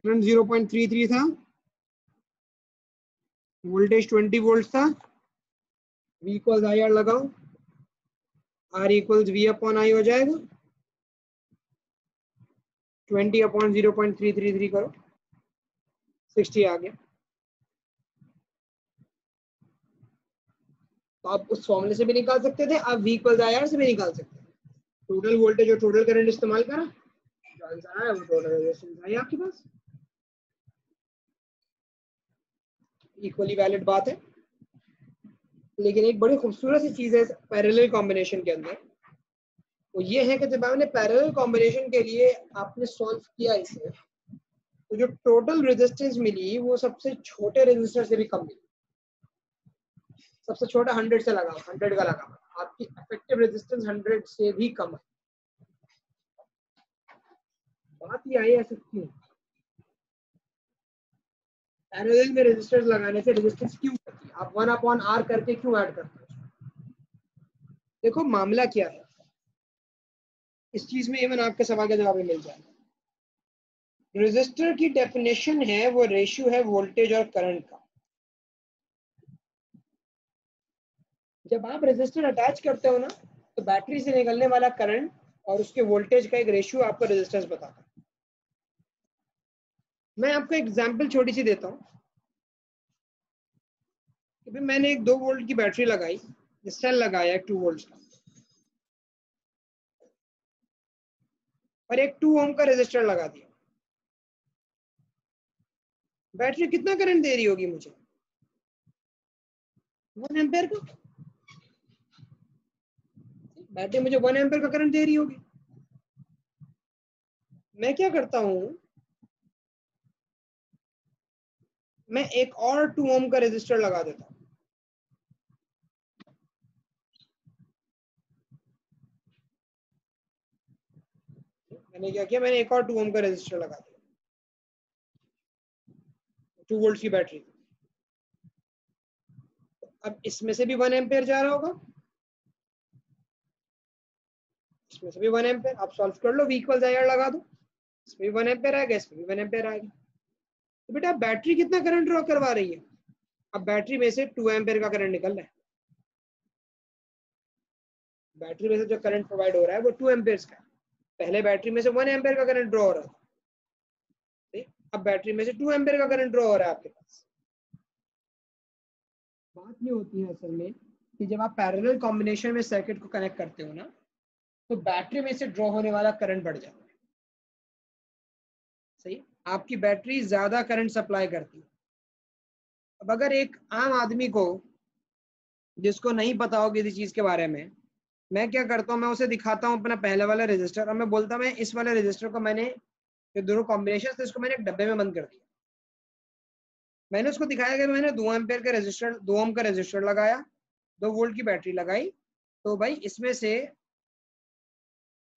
करंट 0.33 था, वोल्टेज 20 वोल्ट था, V इक्वल्स IR लगाओ, R equals V upon I हो जाएगा, 20/0.333 करो, 60 आ गया। तो आप उस फॉर्मूले से भी निकाल सकते थे, आप V इक्वल्स IR से भी निकाल सकते थे। टोटल वोल्टेज और टोटल करंट इस्तेमाल करा, जो आंसर आया वो टोटल रेजिस्टेंस आई आपके पास। इक्वली वैलिड बात है। लेकिन एक बड़ी खूबसूरत सी चीज है पैरेलल कॉम्बिनेशन के अंदर, वो ये है कि जब आपने पैरेलल कॉम्बिनेशन के लिए आपने सॉल्व किया इसे, तो जो टोटल रेजिस्टेंस मिली वो सबसे छोटे रेजिस्टर से भी कम मिली। सबसे छोटा 100 से लगा, 100 का लगा, आपकी इफेक्टिव रेजिस्टेंस 100 से भी कम है। बात ये आई ऐसे क्यों? पैरेलल में रेजिस्टर्स लगाने से रेजिस्टेंस क्यों करती है? आप 1/R करके क्यों ऐड करते हो? देखो मामला क्या है, इस चीज में इवन आपके सवाल का जवाब मिल जाएगा। रेजिस्टर की डेफिनेशन है, वो रेशियो है वोल्टेज और करंट का। जब आप रेजिस्टर अटैच करते हो ना, तो बैटरी से निकलने वाला करंट और उसके वोल्टेज का एक रेशियो आपको रेजिस्टेंस बताता है। मैं आपको एग्जांपल छोटी सी देता हूँ कि मैंने एक 2 वोल्ट की बैटरी लगाई, सेल लगाया 2 वोल्ट का, और एक 2 ओम का रेजिस्टर लगा दिया। बैटरी कितना करंट दे रही होगी मुझे? 1 एम्पेयर का। बैटरी मुझे 1 एम्पेयर का करंट दे रही होगी। मैं क्या करता हूं, मैं एक और 2 ओम का रेजिस्टर लगा देता हूं। मैंने क्या किया, मैंने एक और 2 ओम का रेजिस्टर लगा दिया 2 वोल्ट की बैटरी। अब इसमें से भी 1 एम्पेयर जा रहा होगा, इसमें से भी 1 एम्पेयर। आप सॉल्व कर लो, V इक्वल IR लगा दो, इसमें भी 1 एम्पेयर आएगा, इसमें भी 1 एम्पेयर आएगा। तो बेटा बैटरी कितना करंट ड्रॉ करवा रही है? अब बैटरी में से 2 एम्पेयर का करंट निकल रहा है, बैटरी में से जो करंट प्रोवाइड हो रहा है वो 2 एम्पेयर का है। पहले बैटरी में से 1 एम्पेयर का करंट ड्रॉ हो रहा था, अब बैटरी में से 2 एम्पेयर का करंट ड्रॉ हो रहा है आपके पास। बात ये होती है असल में कि जब आप पैरेलल कॉम्बिनेशन में सर्किट को कनेक्ट करते हो ना, तो बैटरी में से ड्रॉ होने वाला करंट बढ़ जाता है। सही, आपकी बैटरी ज्यादा करंट सप्लाई करती है। अब अगर एक आम आदमी को जिसको नहीं पता हो किसी चीज के बारे में, मैं क्या करता हूँ, मैं उसे दिखाता हूँ अपना पहले वाला रजिस्टर और मैं बोलता हूँ मैं इस वाले रजिस्टर को, मैंने जो दोनों कॉम्बिनेशन थे इसको मैंने एक डब्बे में बंद कर दिया। मैंने उसको दिखाया कि मैंने 2 एम्पेयर का रजिस्टर, 2 ओम का रजिस्टर लगाया, 2 वोल्ट की बैटरी लगाई, तो भाई इसमें से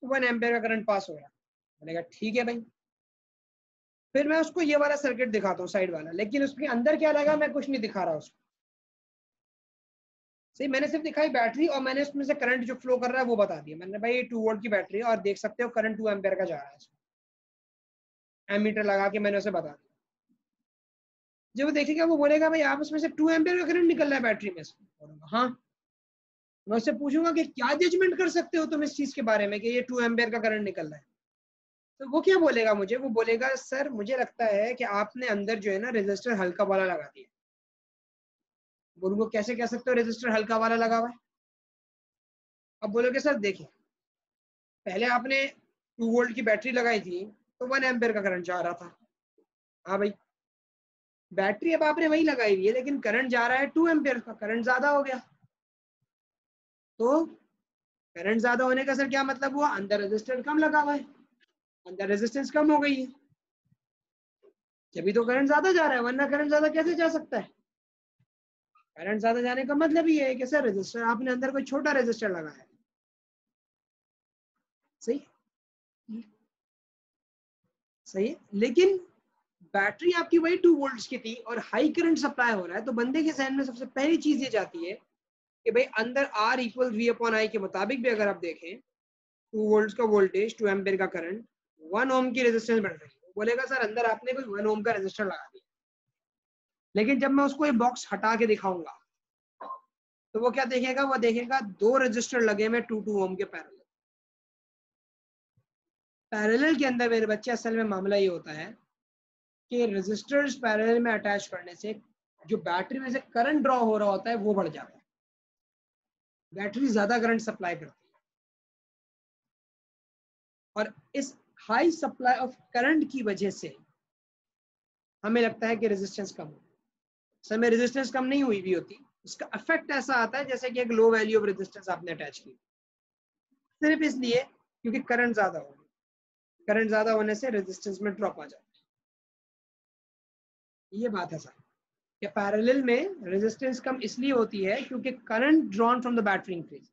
1 एम्पेयर का करंट पास हो रहा है। मैंने कहा ठीक है भाई। फिर मैं उसको ये वाला सर्किट दिखाता हूँ साइड वाला, लेकिन उसके अंदर क्या लगा मैं कुछ नहीं दिखा रहा उसको। सही, मैंने सिर्फ दिखाई बैटरी और मैंने उसमें से करंट जो फ्लो कर रहा है वो बता दिया। मैंने भाई 2 वोल्ट की बैटरी है और देख सकते हो करंट 2 एम्पेयर का जा रहा है, एमीटर लगा के मैंने उसे बता दिया। जब वो देखेगा वो बोलेगा भाई आप उसमें से 2 एम्पेयर का करंट निकल रहा है बैटरी में से, बोलूंगा हाँ। मैं उससे पूछूंगा कि क्या जजमेंट कर सकते हो तुम इस चीज के बारे में कि ये 2 एम्पेयर का करंट निकल रहा है, तो वो क्या बोलेगा मुझे, वो बोलेगा सर मुझे लगता है कि आपने अंदर जो है ना रजिस्टर हल्का वाला लगा दिया। बोलूंगा कैसे कह सकते हो रजिस्टर हल्का वाला लगा हुआ है? अब बोलोगे सर देखिए, पहले आपने 2 वोल्ट की बैटरी लगाई थी तो 1 एम्पेयर का करंट जा रहा था। हाँ भाई, बैटरी अब आपने वही लगाई हुई है लेकिन करंट जा रहा है 2 एम्पेयर का, करंट ज्यादा हो गया। तो करंट ज्यादा होने का सर क्या मतलब हुआ, अंदर रेजिस्टेंस कम लगा हुआ है, अंदर रेजिस्टेंस कम हो गई है, जब तो करंट ज्यादा जा रहा है, वरना करंट ज्यादा कैसे जा सकता है? करंट ज्यादा जाने का मतलब ये है कि सर रेजिस्टर आपने अंदर कोई छोटा रेजिस्टर लगाया है। सही, सही, लेकिन बैटरी आपकी वही 2 वोल्ट्स की थी और हाई करंट सप्लाई हो रहा है, तो बंदे के जहन में सबसे पहली चीज ये जाती है कि भाई अंदर R इक्वल V/I के मुताबिक भी अगर आप देखें 2 वोल्ट्स का वोल्टेज, 2 एम्पेयर का करंट, 1 ओम की रेजिस्टेंस बढ़ रही है, बोलेगा सर अंदर आपने कोई 1 ओम का रेजिस्टर लगा दिया। लेकिन जब मैं उसको ये बॉक्स हटा के दिखाऊंगा तो वो क्या देखेगा, वो देखेगा 2 रजिस्टर लगे में 2 ओम के पैरेलल। पैरेलल के अंदर मेरे बच्चे असल में मामला ये होता है कि रजिस्टर्स पैरेलल में अटैच करने से जो बैटरी में से करंट ड्रॉ हो रहा होता है वो बढ़ जाता है, बैटरी ज्यादा करंट सप्लाई करती है और इस हाई सप्लाई ऑफ करंट की वजह से हमें लगता है कि रेजिस्टेंस कम हो। असल में रेजिस्टेंस कम नहीं हुई भी होती, उसका इफेक्ट ऐसा आता है जैसे कि एक लो वैल्यू ऑफ रेजिस्टेंस आपने अटैच की, सिर्फ इसलिए क्योंकि करंट ज्यादा हो गया, करंट ज्यादा होने से रेजिस्टेंस में ड्रॉप आ जाता है। ये बात है सर कि पैरेलल में रेजिस्टेंस कम इसलिए होती है क्योंकि current drawn from the battery increase.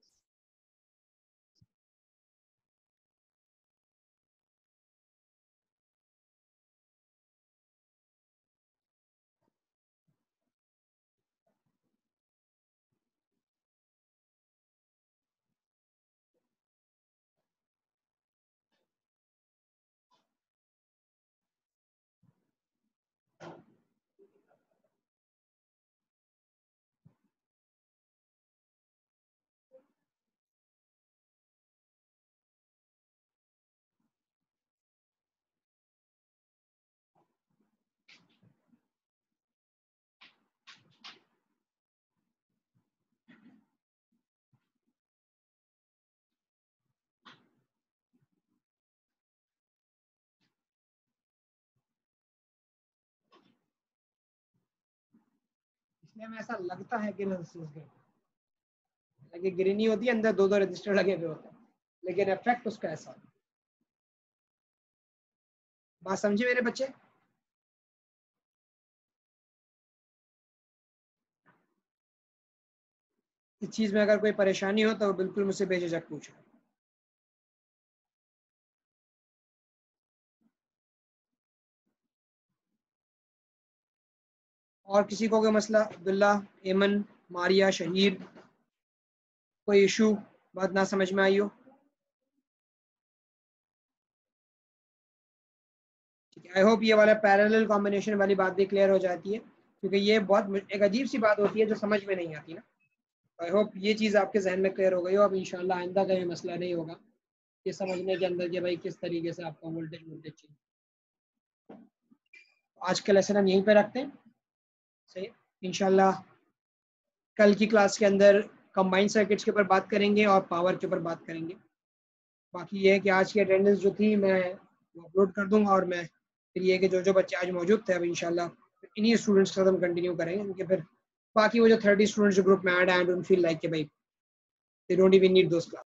इसलिए हमें ऐसा लगता है कि रेजिस्टेंस गिर, हालांकि गिरी नहीं होती, अंदर 2 रजिस्टर लगे हुए होते हैं, लेकिन इफेक्ट उसका ऐसा होता है। बात समझे मेरे बच्चे? इस चीज में अगर कोई परेशानी हो तो बिल्कुल मुझसे बेझिझक पूछो। और किसी को कोई मसला, अब्दुल्ला, एमन, मारिया, शहीद, कोई इशू, बात ना समझ में आई हो? आई होप ये वाला पैरेलल कॉम्बिनेशन वाली बात भी क्लियर हो जाती है, क्योंकि ये बहुत एक अजीब सी बात होती है जो समझ में नहीं आती ना। आई होप ये चीज़ आपके जहन में क्लियर हो गई हो। अब इंशाल्लाह आइंदा का ये मसला नहीं होगा ये समझने के अंदर कि भाई किस तरीके से आपका वोल्टेज वोल्टेज चाहिए। आज का लेसन हम यहीं पे रखते हैं। सही, इंशाल्लाह कल की क्लास के अंदर कंबाइंड सर्किट्स के ऊपर बात करेंगे और पावर के ऊपर बात करेंगे। बाकी ये है कि आज की अटेंडेंस जो थी मैं वो अपलोड कर दूंगा, और मैं फिर ये कि जो बच्चे आज मौजूद थे अब इंशाल्लाह इन्हीं स्टूडेंट्स के साथ हम कंटिन्यू करेंगे, क्योंकि फिर बाकी वो जो 30 स्टूडेंट्स जो ग्रुप में add and don't feel like कि भाई they don't even need those class.